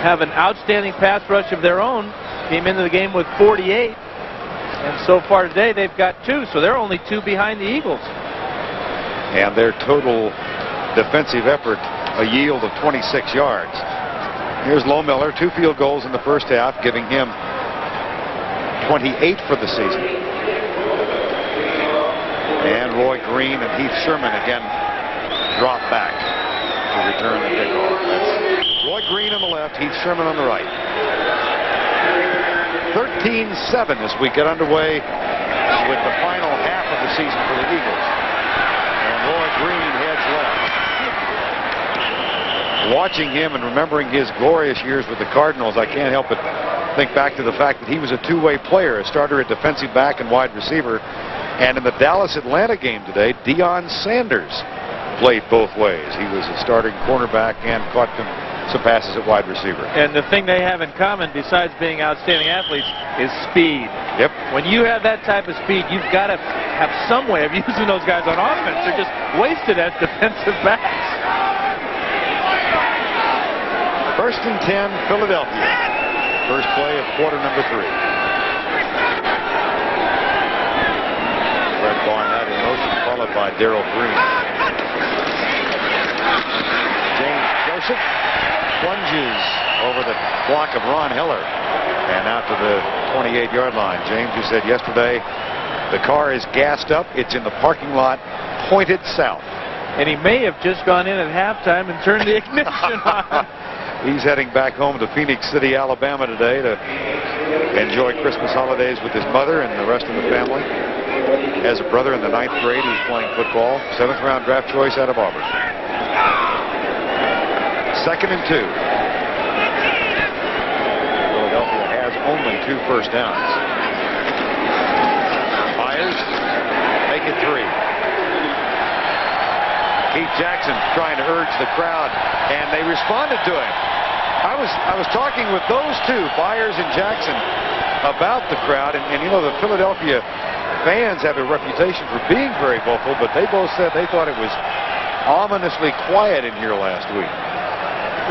Speaker 1: have an outstanding pass rush of their own. Came into the game with 48. And so far today, they've got 2. So they're only 2 behind the Eagles.
Speaker 2: And their total defensive effort, a yield of 26 yards. Here's Lohmiller, 2 field goals in the first half, giving him 28 for the season. And Roy Green and Heath Sherman again drop back to return the kickoff. That's Roy Green on the left, Heath Sherman on the right. 13-7 as we get underway with the final half of the season for the Eagles. And Roy Green heads left. Watching him and remembering his glorious years with the Cardinals, I can't help but think back to the fact that he was a two-way player, a starter at defensive back and wide receiver. And in the Dallas-Atlanta game today, Deion Sanders played both ways. He was a starting cornerback and caught some passes at wide receiver. And
Speaker 1: the thing they have in common, besides being outstanding athletes, is speed.
Speaker 2: Yep.
Speaker 1: When you have that type of speed, you've got to have some way of using those guys on offense. They're just wasted as defensive backs.
Speaker 2: 1st and 10, Philadelphia. First play of quarter number 3. Fred Barnett in motion, followed by Darrell Green. James Joseph plunges over the block of Ron Heller and out to the 28-yard line. James, you said yesterday, the car is gassed up. It's in the parking lot, pointed south.
Speaker 1: And he may have just gone in at halftime and turned the ignition on.
Speaker 2: He's heading back home to Phoenix City, Alabama today to enjoy Christmas holidays with his mother and the rest of the family. He has a brother in the 9th grade who's playing football. 7th round draft choice out of Auburn. 2nd and 2. Philadelphia has only 2 first downs. Myers, make it 3. Keith Jackson trying to urge the crowd, and they responded to him. I was talking with those 2, Byers and Jackson, about the crowd, and you know, the Philadelphia fans have a reputation for being very vocal, but they both said they thought it was ominously quiet in here last week.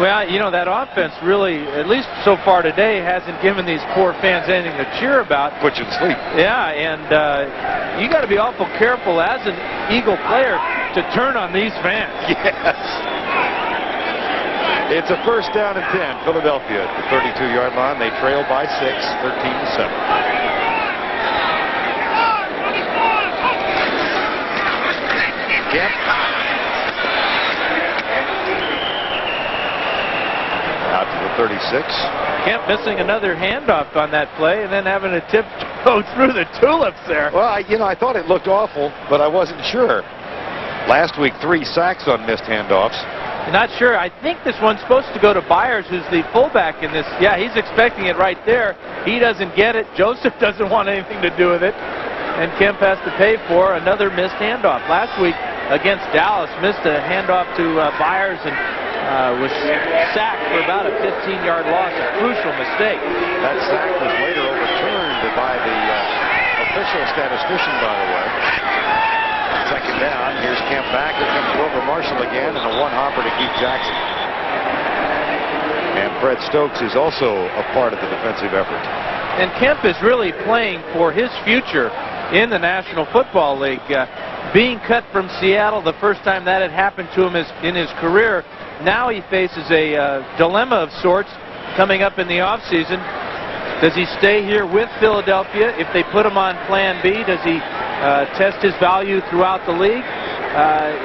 Speaker 1: Well, you know, that offense really, at least so far today, hasn't given these poor fans anything to cheer about.
Speaker 2: Put you to sleep.
Speaker 1: Yeah, and you got to be awful careful as an Eagle player to turn on these fans.
Speaker 2: Yes. It's a 1st down and 10. Philadelphia at the 32-yard line. They trail by 6, 13-7. Kemp. Out to the 36.
Speaker 1: Kemp missing another handoff on that play and then having a tiptoe through the tulips there.
Speaker 2: Well, I thought it looked awful, but I wasn't sure. Last week, 3 sacks on missed handoffs.
Speaker 1: Not sure. I think this one's supposed to go to Byers, who's the fullback in this. Yeah, he's expecting it right there. He doesn't get it. Joseph doesn't want anything to do with it. And Kemp has to pay for another missed handoff. Last week against Dallas, missed a handoff to Byers and was sacked for about a 15-yard loss, a crucial mistake.
Speaker 2: That sack was later overturned by the official statistician, by the way. 2nd down. Here's Kemp back. Here comes Grover Marshall again, and a one-hopper to Keith Jackson. And Fred Stokes is also a part of the defensive effort.
Speaker 1: And Kemp is really playing for his future in the National Football League. Being cut from Seattle the first time that had happened to him in his career, now he faces a dilemma of sorts coming up in the offseason. Does he stay here with Philadelphia? If they put him on Plan B, does he test his value throughout the league?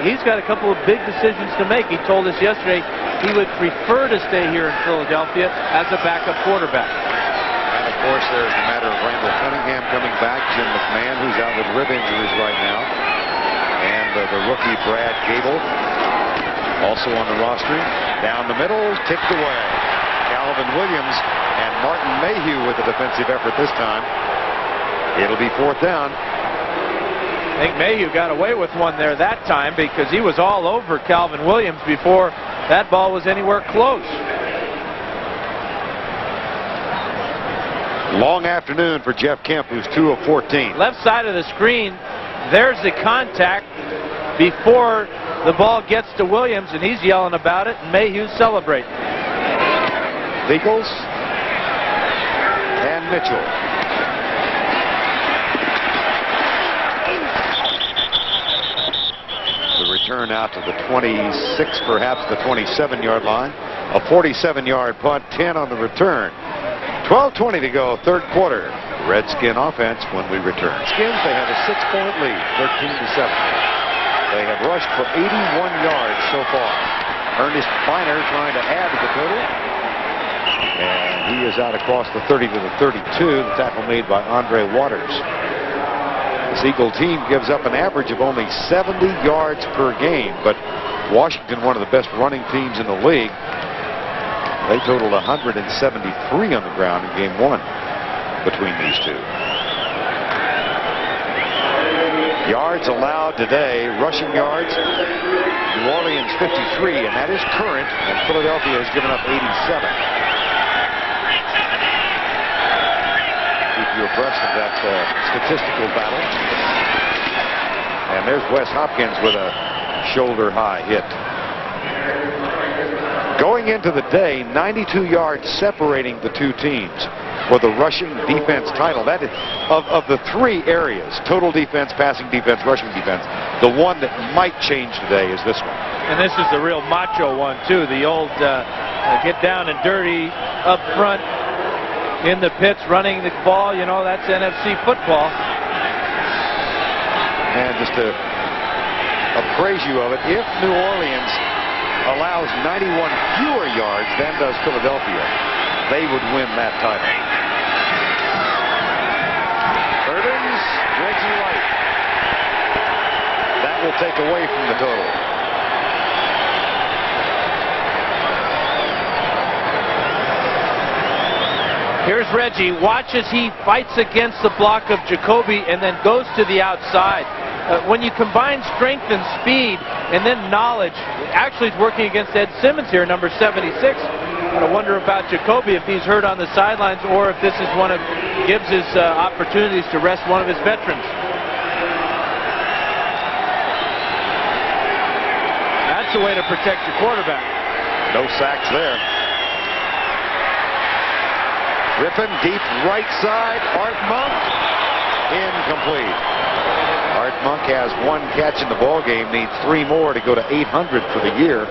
Speaker 1: He's got a couple of big decisions to make. He told us yesterday he would prefer to stay here in Philadelphia as a backup quarterback.
Speaker 2: And of course, there's the matter of Randall Cunningham coming back, Jim McMahon, who's out with rib injuries right now. And the rookie Brad Gable, also on the roster. Down the middle, tipped away. Calvin Williams and Martin Mayhew with the defensive effort this time. It'll be 4th down.
Speaker 1: I think Mayhew got away with one there that time because he was all over Calvin Williams before that ball was anywhere close.
Speaker 2: Long afternoon for Jeff Kemp, who's 2 of 14.
Speaker 1: Left side of the screen, there's the contact before the ball gets to Williams, and he's yelling about it, and Mayhew's celebrating.
Speaker 2: Beagles and Mitchell. The return out to the 26, perhaps the 27-yard line. A 47-yard punt, 10 on the return. 12:20 to go, 3rd quarter. Redskin offense when we return. Skins, they have a 6-point lead, 13-7. They have rushed for 81 yards so far. Ernest Finer trying to add to the total. And he is out across the 30 to the 32. The tackle made by Andre Waters. This Eagle team gives up an average of only 70 yards per game, but Washington, one of the best running teams in the league, they totaled 173 on the ground in game 1 between these two. Yards allowed today, rushing yards, New Orleans 53, and that is current, and Philadelphia has given up 87. Keep you abreast of that statistical battle. And there's Wes Hopkins with a shoulder-high hit. Going into the day, 92 yards separating the two teams for the rushing defense title. That is, of the 3 areas, total defense, passing defense, rushing defense, the one that might change today is this one.
Speaker 1: And this is the real macho one, too. The old get down and dirty up front in the pits running the ball. You know, that's NFC football.
Speaker 2: And just to appraise you of it, if New Orleans allows 91 fewer yards than does Philadelphia, they would win that title. Irvins, Reggie White. That will take away from the total.
Speaker 1: Here's Reggie. Watch as he fights against the block of Jacoby and then goes to the outside. When you combine strength and speed and then knowledge, actually it's working against Ed Simmons here, number 76. I wonder about Jacoby, if he's hurt on the sidelines or if this is one of Gibbs' opportunities to rest one of his veterans. That's the way to protect your quarterback.
Speaker 2: No sacks there. Rippon, deep right side. Art Monk, incomplete. Art Monk has 1 catch in the ball game, needs 3 more to go to 800 for the year,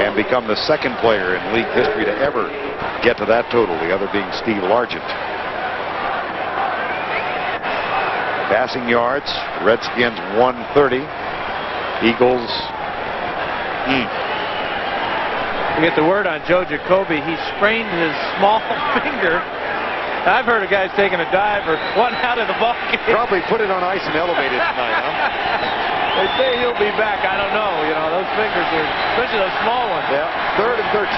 Speaker 2: and become the 2nd player in league history to ever get to that total, the other being Steve Largent. Passing yards, Redskins 130, Eagles.
Speaker 1: To get the word on Joe Jacoby, he sprained his small finger. I've heard of guys taking a dive or one out of the ball game.
Speaker 2: Probably put it on ice and elevated tonight, huh?
Speaker 1: They say he'll be back. I don't know. You know, those fingers are, especially those small ones.
Speaker 2: Yeah, 3rd and 13.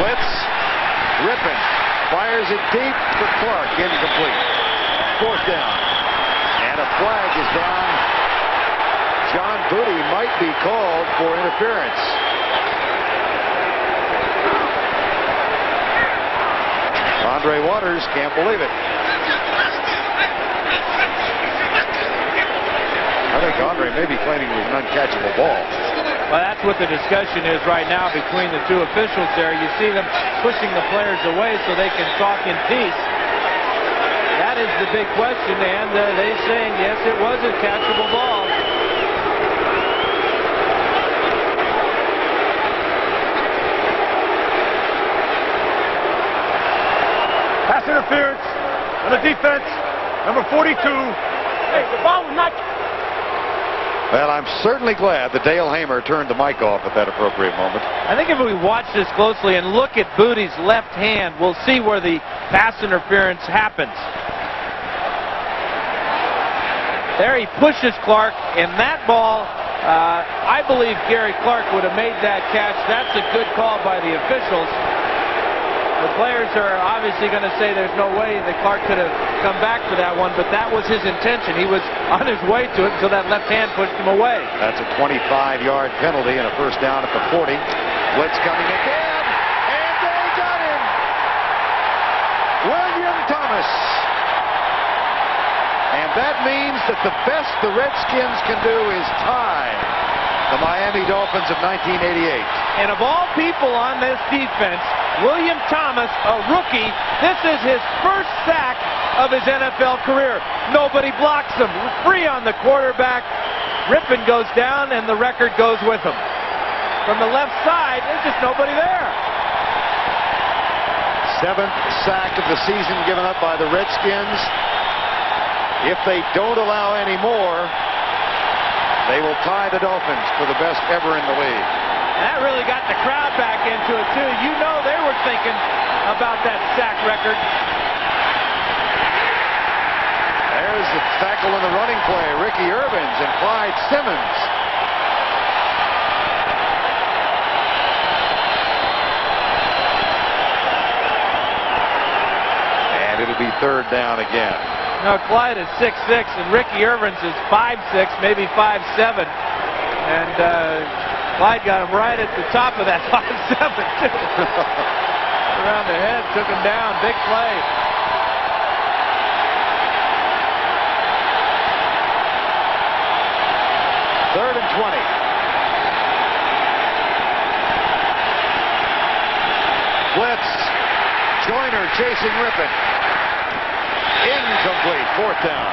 Speaker 2: Blitz. Rippon fires it deep for Clark. Incomplete. 4th down. And a flag is down. John Booty might be called for interference. Andre Waters can't believe it. I think Andre may be claiming it was an uncatchable ball.
Speaker 1: Well, that's what the discussion is right now between the 2 officials there. You see them pushing the players away so they can talk in peace. That is the big question, and they're saying, yes, it was a catchable ball.
Speaker 3: Pass interference on the defense, number 42.
Speaker 6: Hey, the ball was not.
Speaker 2: Well, I'm certainly glad that Dale Hamer turned the mic off at that appropriate moment.
Speaker 1: I think if we watch this closely and look at Booty's left hand, we'll see where the pass interference happens. There he pushes Clark, and that ball, I believe Gary Clark would have made that catch. That's a good call by the officials. The players are obviously going to say there's no way that Clark could have come back for that one, but that was his intention. He was on his way to it until that left hand pushed him away.
Speaker 2: That's a 25-yard penalty and a first down at the 40. Blitz coming again, and they got him! William Thomas. And that means that the best the Redskins can do is tie the Miami Dolphins of 1988.
Speaker 1: And of all people on this defense, William Thomas, a rookie, this is his first sack of his NFL career. Nobody blocks him. Free on the quarterback. Rippon goes down, and the record goes with him. From the left side, there's just nobody there.
Speaker 2: 7th sack of the season given up by the Redskins. If they don't allow any more, they will tie the Dolphins for the best ever in the league.
Speaker 1: That really got the crowd back into it, too. You know they were thinking about that sack record.
Speaker 2: There's the tackle in the running play. Ricky Irvins and Clyde Simmons. And it'll be 3rd down again.
Speaker 1: No, Clyde is 6'6", and Ricky Irvins is 5'6", maybe 5'7". And Clyde got him right at the top of that 5'7", too. Around the head, took him down. Big play.
Speaker 2: Third and 20. Blitz. Joyner chasing Rippon. Incomplete. 4th down.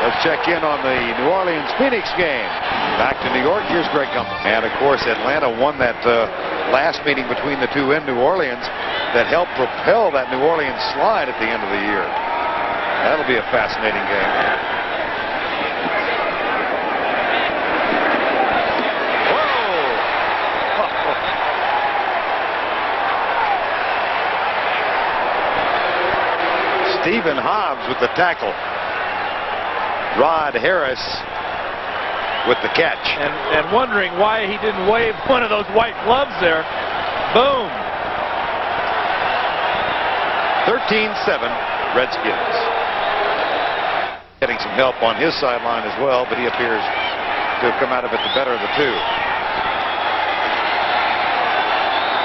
Speaker 2: Let's check in on the New Orleans-Phoenix game. Back to New York. Here's Greg Gumbel. And, of course, Atlanta won that last meeting between the two in New Orleans that helped propel that New Orleans slide at the end of the year. That'll be a fascinating game. Stephen Hobbs with the tackle. Rod Harris with the catch.
Speaker 1: And wondering why he didn't wave one of those white gloves there. Boom.
Speaker 2: 13-7 Redskins. Getting some help on his sideline as well, but he appears to have come out of it the better of the two.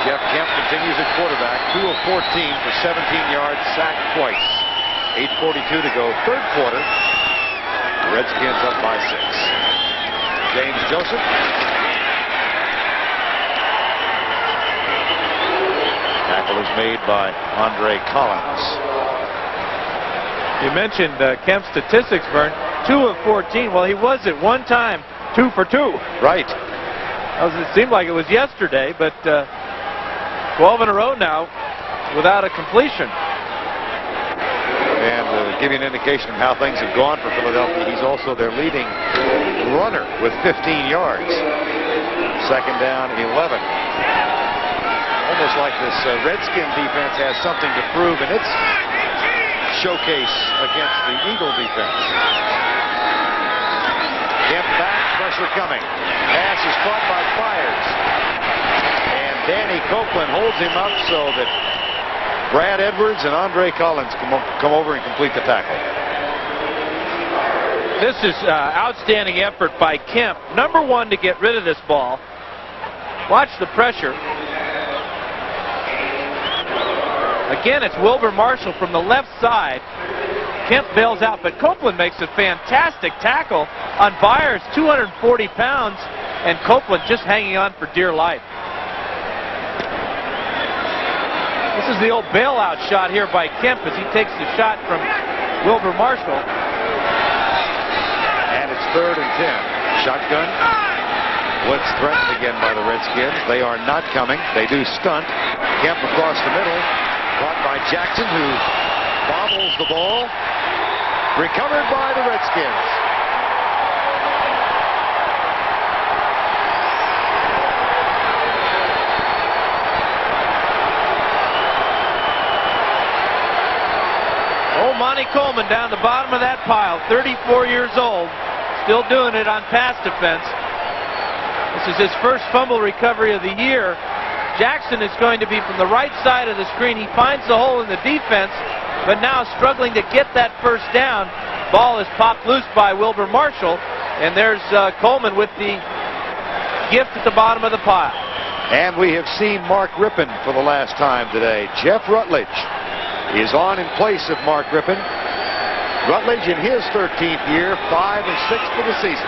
Speaker 2: Jeff Kemp continues at quarterback. 2 of 14 for 17 yards, sacked twice. 8:42 to go, 3rd quarter. The Redskins up by 6. James Joseph. Tackle is made by Andre Collins.
Speaker 1: You mentioned Kemp's statistics, Vern. 2 of 14. Well, he was at one time 2 for 2.
Speaker 2: Right.
Speaker 1: It seemed like it was yesterday, but 12 in a row now without a completion.
Speaker 2: And to give you an indication of how things have gone for Philadelphia, he's also their leading runner with 15 yards. 2nd down, 11. Almost like this Redskin defense has something to prove in its showcase against the Eagle defense. Kemp back, pressure coming. Pass is caught by Byers. And Danny Copeland holds him up so that Brad Edwards and Andre Collins come over and complete the tackle.
Speaker 1: This is outstanding effort by Kemp. Number 1 to get rid of this ball. Watch the pressure. Again, it's Wilbur Marshall from the left side. Kemp bails out, but Copeland makes a fantastic tackle on Byers, 240 pounds, and Copeland just hanging on for dear life. This is the old bailout shot here by Kemp as he takes the shot from Wilbur Marshall.
Speaker 2: And it's 3rd and 10. Shotgun. Blitz threatened again by the Redskins. They are not coming. They do stunt. Kemp across the middle. Caught by Jackson, who bobbles the ball. Recovered by the Redskins.
Speaker 1: Coleman down the bottom of that pile, 34 years old, still doing it on pass defense. This is his first fumble recovery of the year. Jackson is going to be from the right side of the screen. He finds the hole in the defense, but now struggling to get that first down. Ball is popped loose by Wilbur Marshall, and there's Coleman with the gift at the bottom of the pile.
Speaker 2: And we have seen Mark Rippon for the last time today. Jeff Rutledge is on in place of Mark Rippon. Rutledge in his 13th year, 5 of 6 for the season.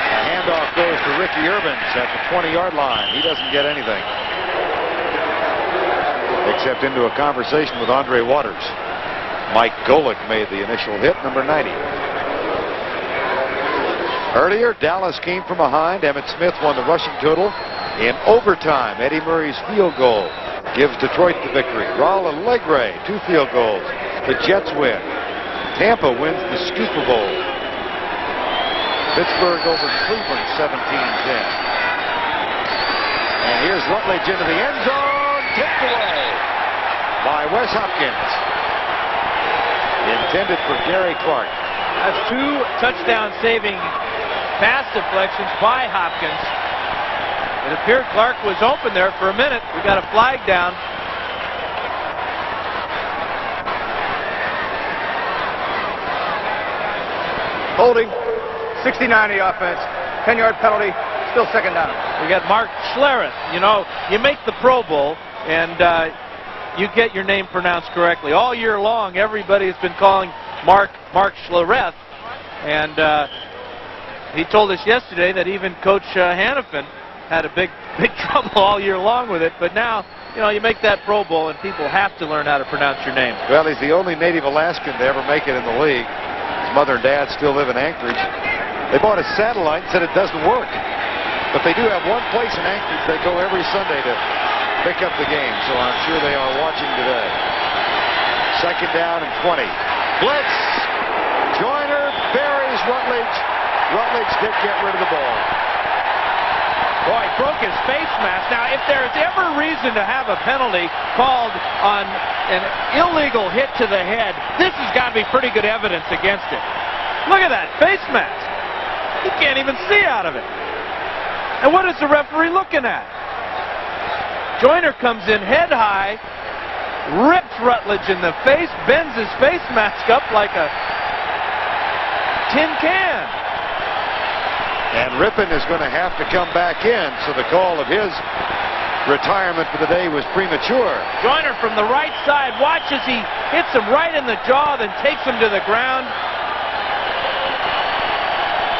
Speaker 2: The handoff goes to Ricky Urbans at the 20-yard line. He doesn't get anything, except into a conversation with Andre Waters. Mike Golick made the initial hit, number 90. Earlier, Dallas came from behind. Emmitt Smith won the rushing total. In overtime, Eddie Murray's field goal gives Detroit the victory. Raul Allegre, 2 field goals. The Jets win. Tampa wins the Super Bowl. Pittsburgh over Cleveland, 17-10. And here's Rutledge into the end zone. Tipped away by Wes Hopkins. Intended for Gary Clark.
Speaker 1: That's 2 touchdown-saving pass deflections by Hopkins. It appeared Clark was open there for a minute. We got a flag down.
Speaker 3: Holding. 69 the offense. 10-yard penalty. Still second down.
Speaker 1: We got Mark Schlereth. You know, you make the Pro Bowl, and you get your name pronounced correctly. All year long, everybody has been calling Mark Schlereth, and he told us yesterday that even Coach Hannafin had a big trouble all year long with it. But now, you know, you make that Pro Bowl, and people have to learn how to pronounce your name.
Speaker 2: Well, he's the only native Alaskan to ever make it in the league. His mother and dad still live in Anchorage. They bought a satellite and said it doesn't work. But they do have one place in Anchorage they go every Sunday to pick up the game, so I'm sure they are watching today. Second down and 20. Blitz. Joyner buries Rutledge. Rutledge did get rid of the ball.
Speaker 1: Boy, he broke his face mask. Now, if there's ever reason to have a penalty called on an illegal hit to the head, this has got to be pretty good evidence against it. Look at that face mask. You can't even see out of it. And what is the referee looking at? Joyner comes in head high, rips Rutledge in the face, bends his face mask up like a tin can.
Speaker 2: And Rippon is going to have to come back in, so the call of his retirement for the day was premature.
Speaker 1: Joyner from the right side, watch as he hits him right in the jaw, then takes him to the ground.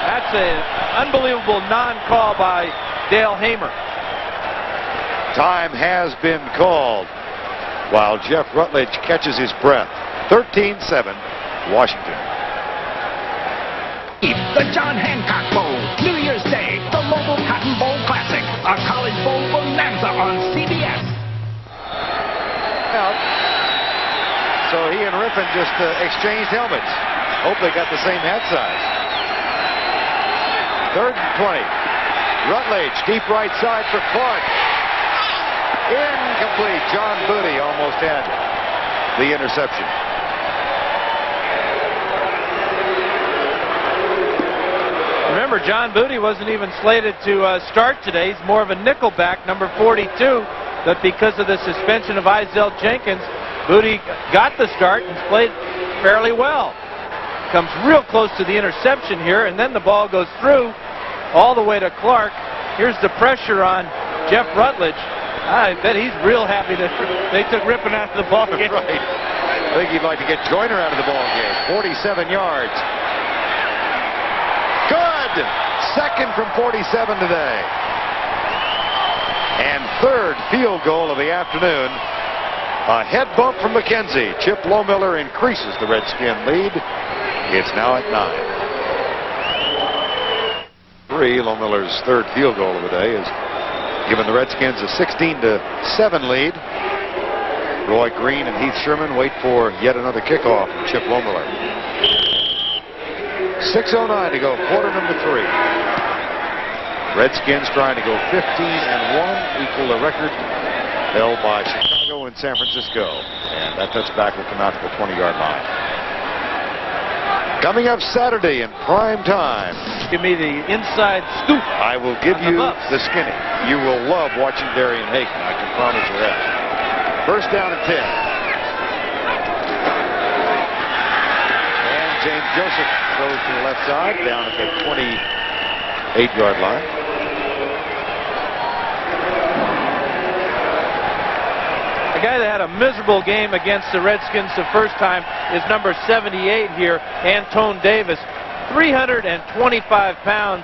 Speaker 1: That's an unbelievable non-call by Dale Hamer.
Speaker 2: Time has been called while Jeff Rutledge catches his breath. 13-7, Washington.
Speaker 6: The John Hancock Bowl, New Year's Day, the Mobile Cotton Bowl Classic, a college bowl bonanza on CBS.
Speaker 2: Well, so he and Rippon just exchanged helmets. Hope they got the same hat size. 3rd and 20. Rutledge, deep right side for Clark. Incomplete. John Booty almost had the interception.
Speaker 1: Remember, John Booty wasn't even slated to start today. He's more of a nickelback, number 42. But because of the suspension of Izell Jenkins, Booty got the start and played fairly well. Comes real close to the interception here, and then the ball goes through all the way to Clark. Here's the pressure on Jeff Rutledge. I bet he's real happy that they took Rippon out of the ball game.
Speaker 2: Right. I think he'd like to get Joyner out of the ball game. 47 yards. Good! Second from 47 today. And 3rd field goal of the afternoon. A head bump from McKenzie. Chip Lohmiller increases the Redskin lead. It's now at 9. Lohmiller's 3rd field goal of the day is giving the Redskins a 16-7 lead. Roy Green and Heath Sherman wait for yet another kickoff from Chip Lohmiller. 6:09 to go, quarter number 3. Redskins trying to go 15-1, equal the record held by Chicago and San Francisco. And that touchback will come out to the 20-yard line. Coming up Saturday in prime time.
Speaker 1: Give me the inside scoop.
Speaker 2: I will give you the skinny. You will love watching Darian Haken, I can promise you that. First down and 10. And James Joseph goes to the left side, down at the 28-yard line.
Speaker 1: The guy that had a miserable game against the Redskins the first time is number 78 here, Antone Davis. 325 pounds,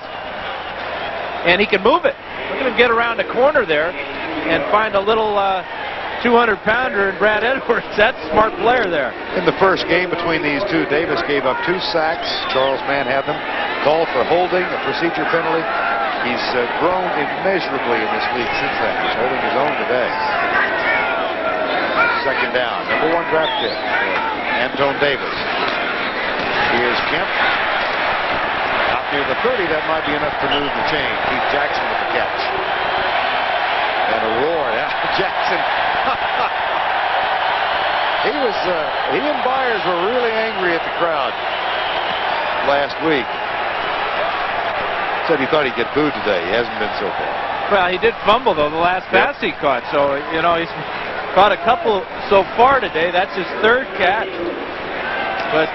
Speaker 1: and he can move it. Look at him get around the corner there and find a little 200-pounder in Brad Edwards. That's a smart player there.
Speaker 2: In the first game between these two, Davis gave up 2 sacks. Charles Mann had them. Called for holding, a procedure penalty. He's grown immeasurably in this league since then. He's holding his own today. Second down, number 1 draft pick, Antone Davis. Here's Kemp. Out near the 30, that might be enough to move the chain. Keith Jackson with the catch. And a roar. Jackson. He and Byers were really angry at the crowd last week. Said he thought he'd get booed today. He hasn't been so far.
Speaker 1: Well, he did fumble, though, the last pass he caught. So, you know, he's caught a couple so far today. That's his 3rd catch. But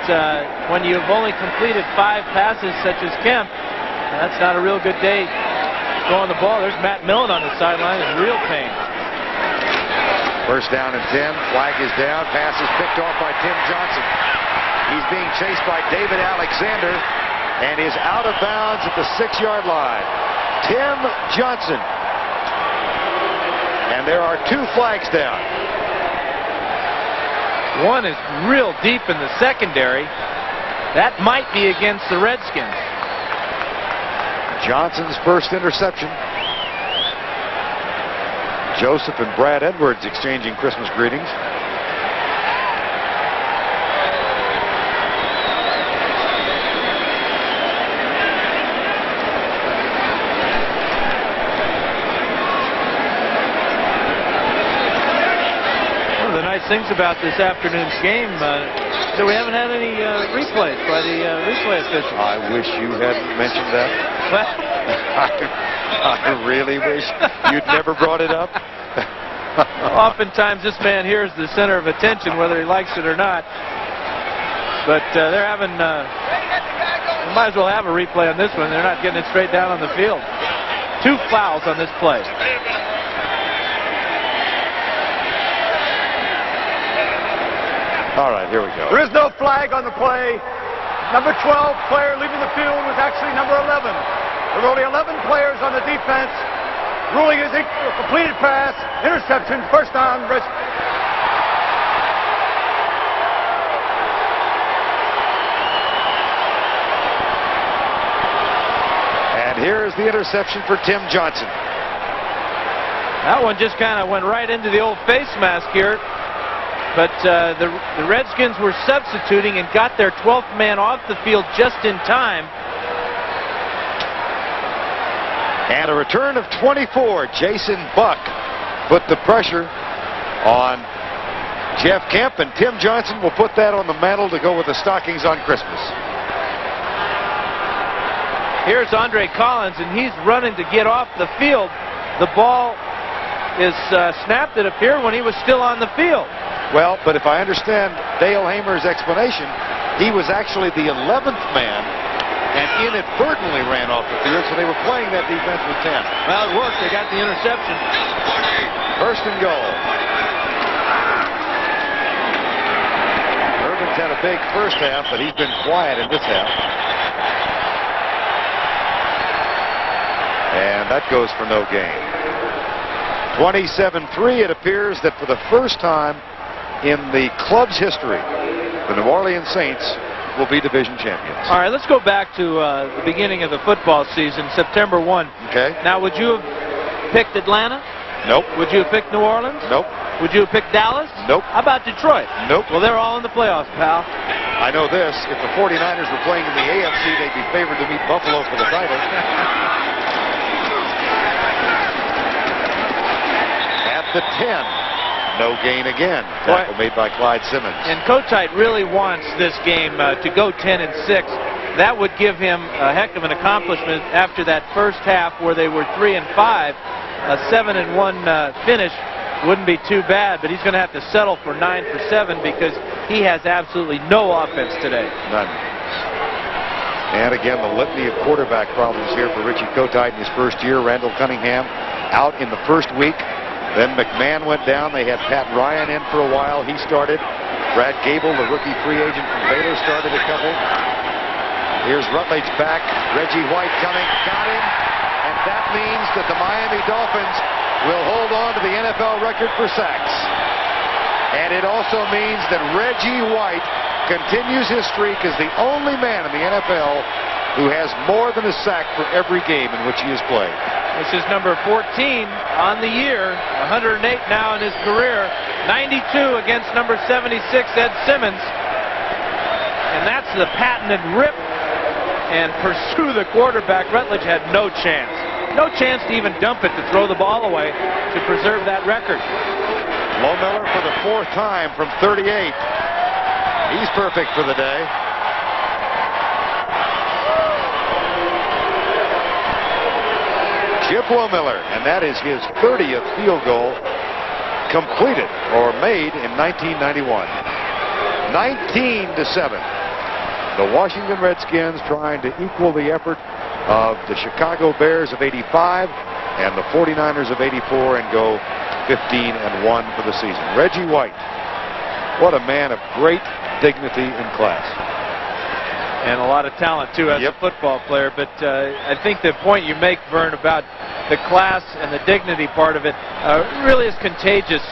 Speaker 1: when you've only completed 5 passes, such as Kemp, that's not a real good day throwing the ball. There's Matt Millen on the sideline in real pain.
Speaker 2: First down and 10. Flag is down. Pass is picked off by Tim Johnson. He's being chased by David Alexander and is out of bounds at the 6-yard line. Tim Johnson. And there are 2 flags down.
Speaker 1: One is real deep in the secondary. That might be against the Redskins.
Speaker 2: Johnson's first interception. Joseph and Brad Edwards exchanging Christmas greetings.
Speaker 1: Things about this afternoon's game, so we haven't had any replays by the replay officials.
Speaker 2: I wish you hadn't mentioned that.
Speaker 1: Well,
Speaker 2: I really wish you'd never brought it up.
Speaker 1: Oftentimes this man here is the center of attention, whether he likes it or not. But they're having, we might as well have a replay on this one. They're not getting it straight down on the field. 2 fouls on this play.
Speaker 2: All right, here we go.
Speaker 3: There is no flag on the play. Number 12 player leaving the field was actually number 11. There were only 11 players on the defense. Ruling is a completed pass, interception, first down.
Speaker 2: And here is the interception for Tim Johnson.
Speaker 1: That one just kind of went right into the old face mask here. But the Redskins were substituting and got their 12th man off the field just in time.
Speaker 2: And a return of 24. Jason Buck put the pressure on Jeff Kemp, and Tim Johnson will put that on the mantle to go with the stockings on Christmas.
Speaker 1: Here's Andre Collins, and he's running to get off the field. The ball is snapped, it appeared, when he was still on the field.
Speaker 2: Well, but if I understand Dale Hamer's explanation, he was actually the 11th man and inadvertently ran off the field, so they were playing that defense with 10.
Speaker 1: Well, it worked. They got the interception.
Speaker 2: First and goal. Urban's had a big first half, but he's been quiet in this half. And that goes for no gain. 27-3, it appears that for the first time in the club's history, the New Orleans Saints will be division champions.
Speaker 1: All right, let's go back to the beginning of the football season, September 1.
Speaker 2: Okay.
Speaker 1: Now, would you have picked Atlanta?
Speaker 2: Nope.
Speaker 1: Would you have picked New Orleans?
Speaker 2: Nope.
Speaker 1: Would you have picked Dallas?
Speaker 2: Nope.
Speaker 1: How about Detroit?
Speaker 2: Nope.
Speaker 1: Well, they're all in the playoffs, pal.
Speaker 2: I know this. If the 49ers were playing in the AFC, they'd be favored to meet Buffalo for the title. the 10. No gain again. Tackle made by Clyde Simmons.
Speaker 1: And Kotite really wants this game to go 10-6. That would give him a heck of an accomplishment after that first half where they were 3-5. A 7-1 finish wouldn't be too bad, but he's going to have to settle for 9-7 because he has absolutely no offense today.
Speaker 2: None. And again, the litany of quarterback problems here for Richie Kotite in his first year. Randall Cunningham out in the first week. Then McMahon went down. They had Pat Ryan in for a while. He started. Brad Gable, the rookie free agent from Baylor, started a couple. Here's Rutledge back. Reggie White coming. Got him. And that means that the Miami Dolphins will hold on to the NFL record for sacks. And it also means that Reggie White continues his streak as the only man in the NFL who has more than a sack for every game in which he has played.
Speaker 1: This is number 14 on the year, 108 now in his career, 92 against number 76, Ed Simmons. And that's the patented rip and pursue the quarterback. Rutledge had no chance. No chance to even dump it to throw the ball away to preserve that record.
Speaker 2: Lohmiller for the 4th time from 38. He's perfect for the day. Chip Lohmiller, and that is his 30th field goal completed or made in 1991. 19-7. The Washington Redskins trying to equal the effort of the Chicago Bears of '85 and the 49ers of '84 and go 15-1 for the season. Reggie White, what a man of great dignity and class.
Speaker 1: And a lot of talent, too, as a football player. But I think the point you make, Vern, about the class and the dignity part of it really is contagious.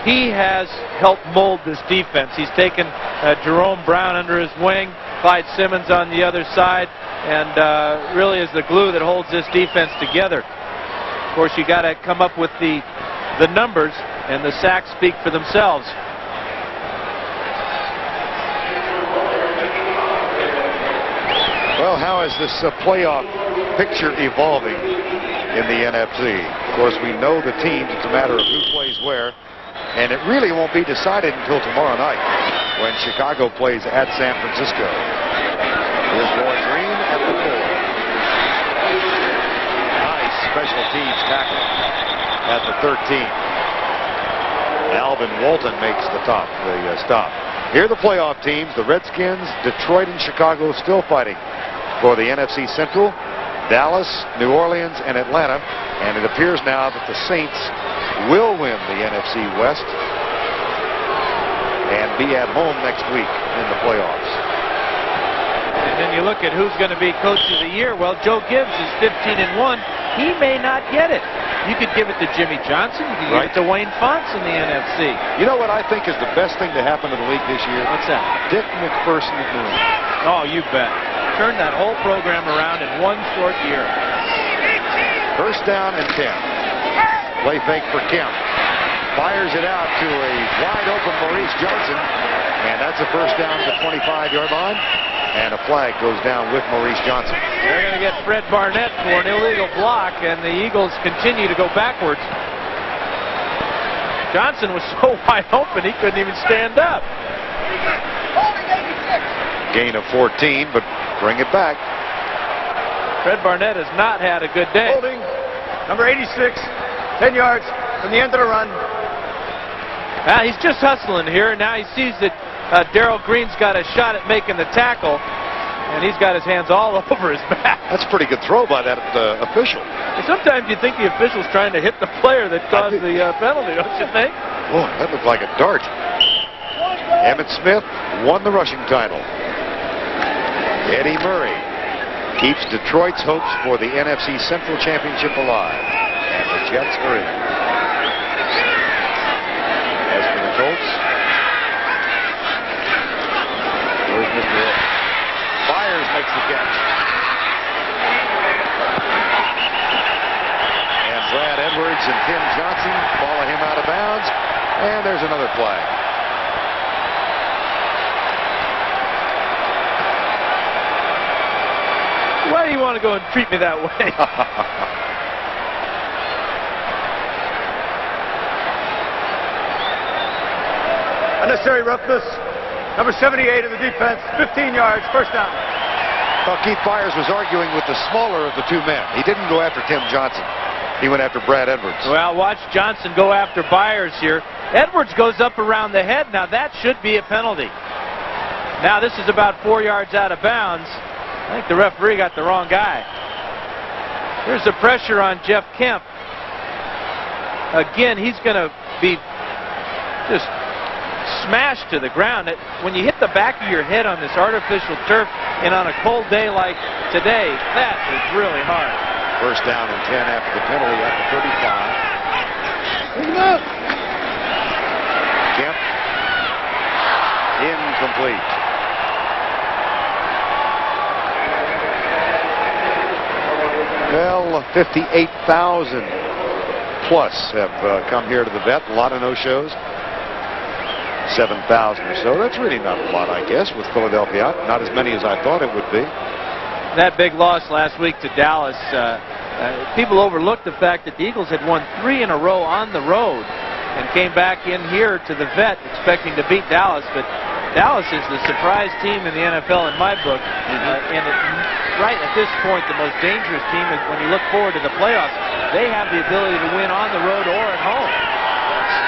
Speaker 1: He has helped mold this defense. He's taken Jerome Brown under his wing, Clyde Simmons on the other side, and really is the glue that holds this defense together. Of course, you got to come up with the numbers, and the sacks speak for themselves.
Speaker 2: Well, how is this playoff picture evolving in the NFC? Of course, we know the teams. It's a matter of who plays where. And it really won't be decided until tomorrow night when Chicago plays at San Francisco. Here's Roy Green at the 4. Nice special teams tackle at the 13. Alvin Walton makes the stop. Here are the playoff teams. The Redskins, Detroit, and Chicago still fighting for the NFC Central. Dallas, New Orleans, and Atlanta. And it appears now that the Saints will win the NFC West and be at home next week in the playoffs.
Speaker 1: And then you look at who's going to be Coach of the Year. Well, Joe Gibbs is 15-1. He may not get it. You could give it to Jimmy Johnson. You could give it to Wayne Fonts in the NFC.
Speaker 2: You know what I think is the best thing to happen to the league this year?
Speaker 1: What's that?
Speaker 2: Dick McPherson at New England.
Speaker 1: Oh, you bet. Turn that whole program around in one short year.
Speaker 2: First down and 10. Play fake for Kemp. Fires it out to a wide open Maurice Johnson. And that's a first down to the 25-yard line. And a flag goes down with Maurice Johnson.
Speaker 1: They're going to get Fred Barnett for an illegal block, and the Eagles continue to go backwards. Johnson was so wide open he couldn't even stand up.
Speaker 2: Gain of 14, but bring it back.
Speaker 1: Fred Barnett has not had a good day.
Speaker 3: Holding, number 86, 10 yards from the end of the run.
Speaker 1: He's just hustling here. Now he sees that Darrell Green's got a shot at making the tackle, and he's got his hands all over his back.
Speaker 2: That's a pretty good throw by that official.
Speaker 1: Sometimes you think the official's trying to hit the player that caused the penalty, don't you think?
Speaker 2: Oh, that looked like a dart. Emmitt Smith won the rushing title. Eddie Murray keeps Detroit's hopes for the NFC Central Championship alive. And the Jets are in. As for the Colts, where's Mr. Hill? Byers makes the catch. And Brad Edwards and Tim Johnson follow him out of bounds. And there's another flag.
Speaker 1: Why do you want to go and treat me that way?
Speaker 3: Unnecessary roughness. Number 78 of the defense, 15 yards, first down.
Speaker 2: Well, Keith Byers was arguing with the smaller of the two men. He didn't go after Tim Johnson. He went after Brad Edwards.
Speaker 1: Well, watch Johnson go after Byers here. Edwards goes up around the head. Now, that should be a penalty. Now, this is about 4 yards out of bounds. I think the referee got the wrong guy. Here's the pressure on Jeff Kemp. Again, he's going to be just smashed to the ground. When you hit the back of your head on this artificial turf and on a cold day like today, that is really hard.
Speaker 2: First down and 10 after the penalty at the 35. Kemp. Incomplete. Well, 58,000 plus have come here to the vet. A lot of no-shows. 7,000 or so. That's really not a lot, I guess, with Philadelphia out. Not as many as I thought it would be.
Speaker 1: That big loss last week to Dallas, people overlooked the fact that the Eagles had won 3 in a row on the road and came back in here to the vet expecting to beat Dallas, but Dallas is the surprise team in the NFL in my book, and right at this point, the most dangerous team is when you look forward to the playoffs. They have the ability to win on the road or at home.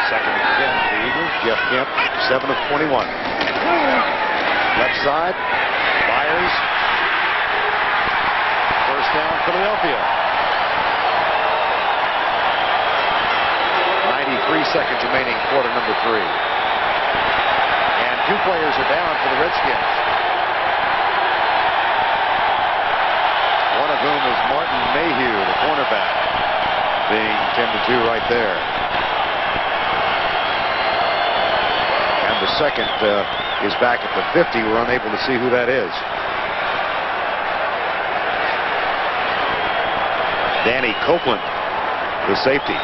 Speaker 2: Second and 10 for the Eagles. Jeff Kemp, 7 of 21. Left side, Byers. First down, Philadelphia. 93 seconds remaining, quarter number 3. And 2 players are down for the Redskins. One of whom is Martin Mayhew, the cornerback, being 10-2 right there. And the second is back at the 50. We're unable to see who that is. Danny Copeland, the safety.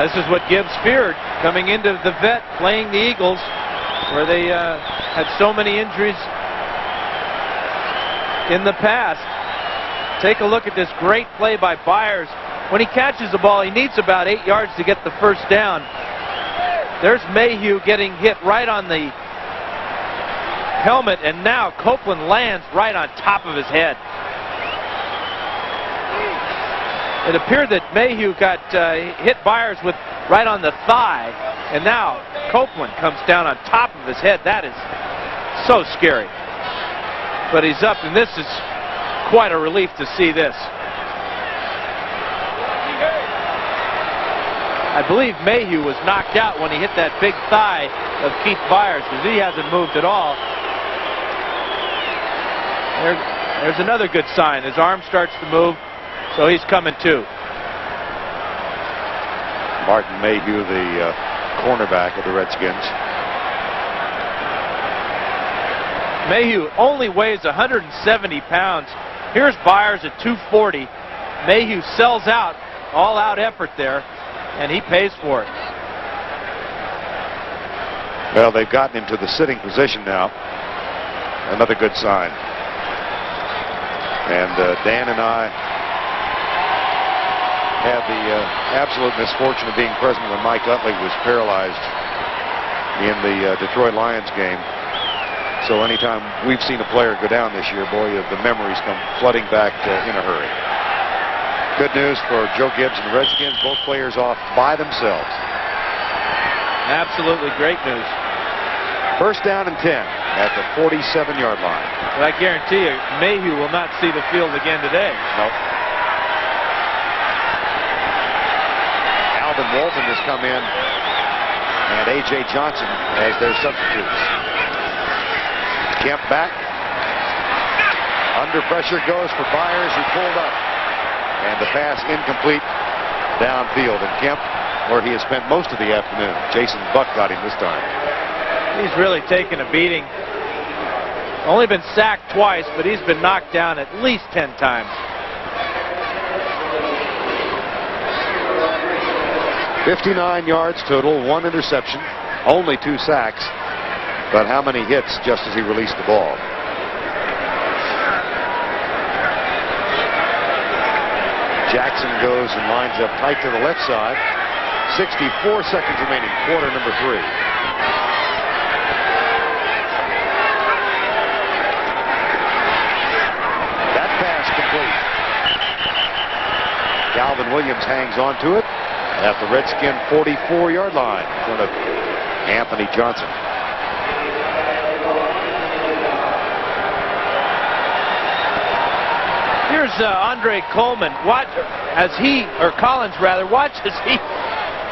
Speaker 1: This is what Gibbs feared coming into the vet playing the Eagles, where they had so many injuries in the past. Take a look at this great play by Byers. When he catches the ball, he needs about 8 yards to get the first down. There's Mayhew getting hit right on the helmet, and now Copeland lands right on top of his head. It appeared that Mayhew got hit Byers with right on the thigh, and now Copeland comes down on top of his head. That is so scary. But he's up, and this is quite a relief to see this. I believe Mayhew was knocked out when he hit that big thigh of Keith Byers, because he hasn't moved at all. There's another good sign. His arm starts to move, so he's coming too.
Speaker 2: Martin Mayhew, the cornerback of the Redskins.
Speaker 1: Mayhew only weighs 170 pounds. Here's Byers at 240. Mayhew sells out, all-out effort there, and he pays for it.
Speaker 2: Well, they've gotten him to the sitting position now. Another good sign. And Dan and I had the absolute misfortune of being present when Mike Utley was paralyzed in the Detroit Lions game. So anytime we've seen a player go down this year, boy, the memories come flooding back in a hurry. Good news for Joe Gibbs and the Redskins. Both players off by themselves.
Speaker 1: Absolutely great news.
Speaker 2: First down and 10 at the 47-yard line.
Speaker 1: But I guarantee you, Mayhew will not see the field again today.
Speaker 2: Nope. Alvin Walton has come in, and A.J. Johnson as their substitutes. Kemp back. Under pressure goes for Byers, who pulled up. And the pass incomplete downfield. And Kemp, where he has spent most of the afternoon. Jason Buck got him this time.
Speaker 1: He's really taken a beating. Only been sacked twice, but he's been knocked down at least 10 times.
Speaker 2: 59 yards total, 1 interception, only 2 sacks. But how many hits just as he released the ball? Jackson goes and lines up tight to the left side. 64 seconds remaining, quarter number 3. Calvin Williams hangs on to it at the Redskin 44-yard line in front of Anthony Johnson.
Speaker 1: Here's Andre Coleman. Watch as Collins rather, watch as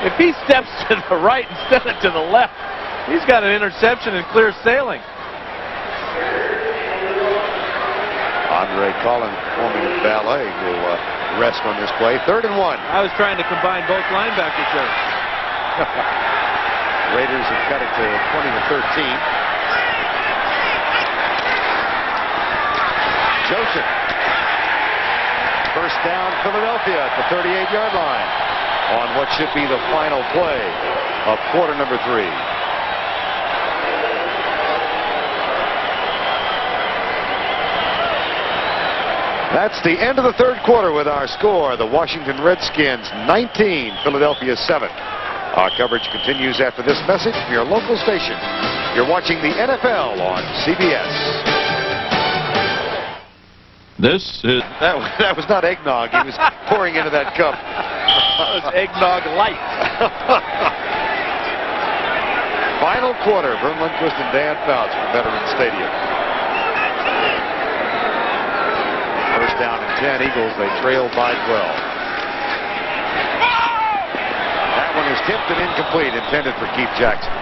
Speaker 1: if he steps to the right instead of to the left, he's got an interception and clear sailing.
Speaker 2: Andre Collins forming a ballet will rest on this play. 3rd and 1.
Speaker 1: I was trying to combine both linebackers there.
Speaker 2: Raiders have cut it to 20-13. Joseph. First down, Philadelphia at the 38-yard line on what should be the final play of quarter number 3. That's the end of the 3rd quarter with our score. The Washington Redskins 19, Philadelphia 7. Our coverage continues after this message from your local station. You're watching the NFL on CBS.
Speaker 4: This is...
Speaker 2: That was not eggnog. He was pouring into that cup.
Speaker 1: That was eggnog light.
Speaker 2: Final quarter, Vern Lundquist and Dan Fouts from Veterans Stadium. First down and 10, Eagles. They trail by 12. That one is tipped and incomplete, intended for Keith Jackson.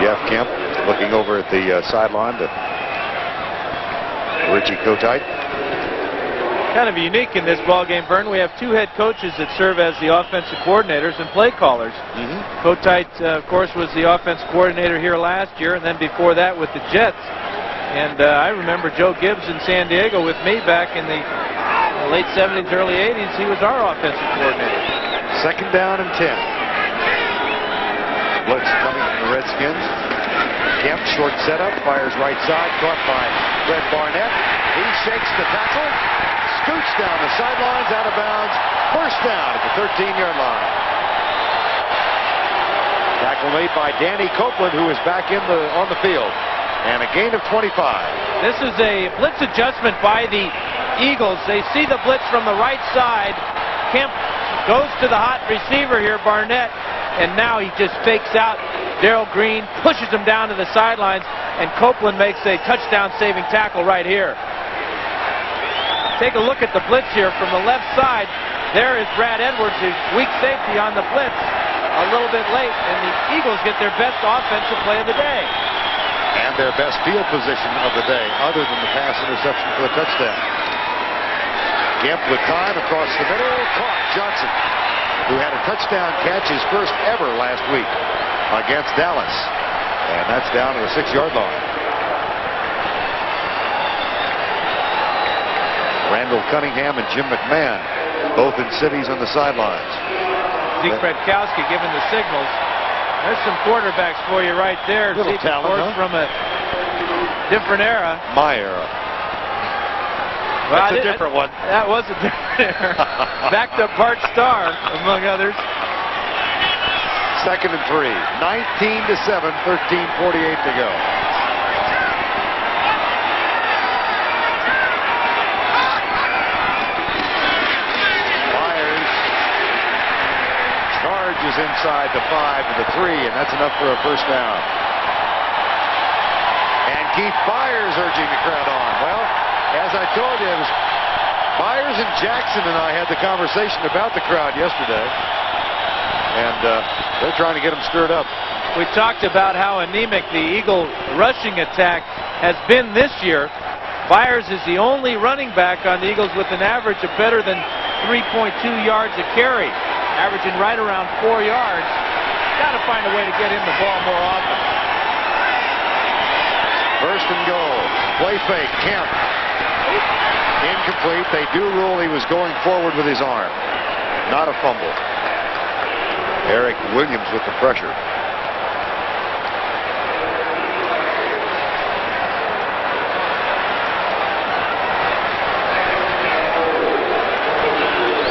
Speaker 2: Jeff Kemp looking over at the sideline to Richie Kotite.
Speaker 1: Kind of unique in this ballgame, Vern. We have 2 head coaches that serve as the offensive coordinators and play callers. Kotite, of course, was the offense coordinator here last year, and then before that with the Jets. And I remember Joe Gibbs in San Diego with me back in the late 70s, early 80s. He was our offensive coordinator.
Speaker 2: 2nd down and 10. Blitz coming from the Redskins. Kemp, short setup, fires right side, caught by Fred Barnett. He shakes the tackle, scoots down the sidelines, out of bounds. First down at the 13-yard line. Tackle made by Danny Copeland, who is back on the field. And a gain of 25.
Speaker 1: This is a blitz adjustment by the Eagles. They see the blitz from the right side. Kemp goes to the hot receiver here, Barnett. And now he just fakes out Darrell Green, pushes him down to the sidelines, and Copeland makes a touchdown-saving tackle right here. Take a look at the blitz here from the left side. There is Brad Edwards, his weak safety on the blitz. A little bit late, and the Eagles get their best offensive play of the day.
Speaker 2: And their best field position of the day, other than the pass interception for the touchdown. Kemp with time across the middle, caught Johnson, who had a touchdown catch, his first ever last week against Dallas. And that's down to the 6-yard line. Randall Cunningham and Jim McMahon, both in cities on the sidelines.
Speaker 1: Zeke Fredkowski giving the signals. There's some quarterbacks for you right there.
Speaker 2: Little
Speaker 1: Zeke,
Speaker 2: talent,
Speaker 1: of course,
Speaker 2: huh?
Speaker 1: from a different era.
Speaker 2: My era.
Speaker 1: Well,
Speaker 2: that's a different one.
Speaker 1: That was a different era. Backed up Bart Starr, among others.
Speaker 2: 2nd and 3. 19-7, 13:48 to go. Charges inside the 5 to the 3, and that's enough for a first down. And Keith Byers urging the crowd on. Well, as I told you, it was Byers and Jackson and I had the conversation about the crowd yesterday. And they're trying to get them stirred up.
Speaker 1: We talked about how anemic the Eagle rushing attack has been this year. Byers is the only running back on the Eagles with an average of better than 3.2 yards a carry, averaging right around 4 yards. Got to find a way to get him the ball more often.
Speaker 2: First and goal. Play fake. Kemp. Incomplete. They do rule he was going forward with his arm. Not a fumble. Eric Williams with the pressure.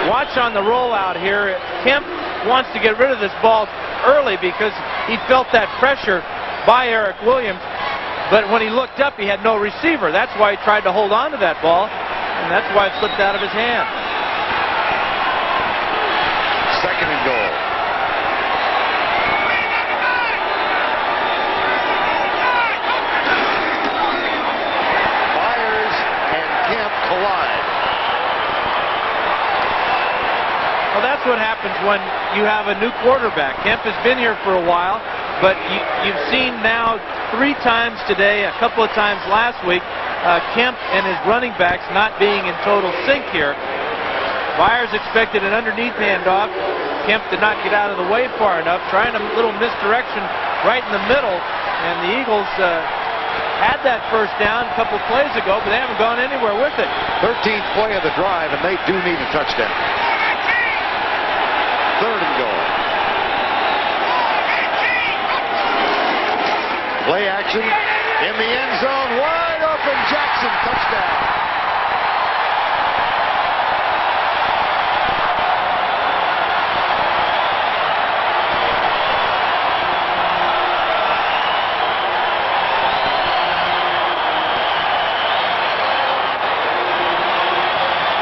Speaker 1: Watch on the rollout here. Kemp wants to get rid of this ball early because he felt that pressure by Eric Williams. But when he looked up, he had no receiver. That's why he tried to hold on to that ball, and that's why it slipped out of his hand.
Speaker 2: Second and goal. Myers and Kemp collide.
Speaker 1: Well, that's what happens when you have a new quarterback. Kemp has been here for a while, but you've seen now 3 times today, a couple of times last week, Kemp and his running backs not being in total sync here. Myers expected an underneath handoff. Kemp did not get out of the way far enough, trying a little misdirection right in the middle, and the Eagles had that first down a couple plays ago, but they haven't gone anywhere with it.
Speaker 2: 13th play of the drive, and they do need a touchdown. Third and goal. Play action in the end zone, wide open, Jackson, touchdown.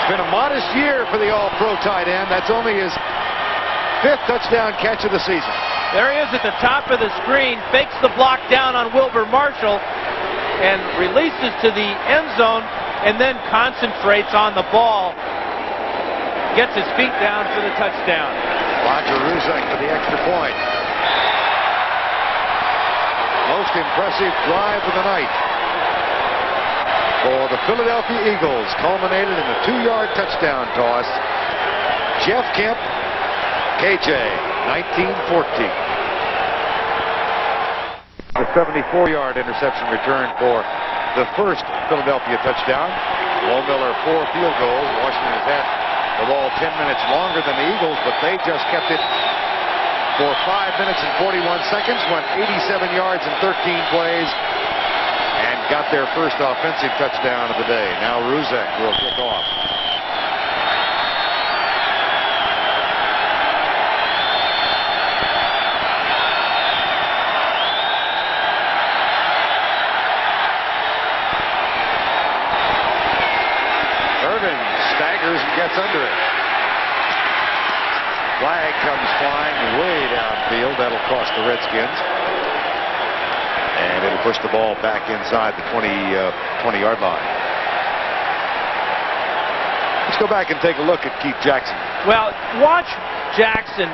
Speaker 2: It's been a modest year for the All-Pro tight end. That's only his 5th touchdown catch of the season.
Speaker 1: There he is at the top of the screen, fakes the block down on Wilbur Marshall, and releases to the end zone, and then concentrates on the ball. Gets his feet down for the touchdown.
Speaker 2: Roger Ruzek for the extra point. Most impressive drive of the night for the Philadelphia Eagles, culminated in a 2-yard touchdown toss. Jeff Kemp, KJ, 1914. The 74-yard interception return for the first Philadelphia touchdown. Low Miller 4 field goals. Washington has had the ball 10 minutes longer than the Eagles, but they just kept it for 5 minutes and 41 seconds, went 87 yards in 13 plays, and got their first offensive touchdown of the day. Now Ruzek will kick off. Staggers and gets under it. Flag comes flying way downfield. That'll cost the Redskins. And it'll push the ball back inside the 20-yard line. Let's go back and take a look at Keith Jackson.
Speaker 1: Well, watch Jackson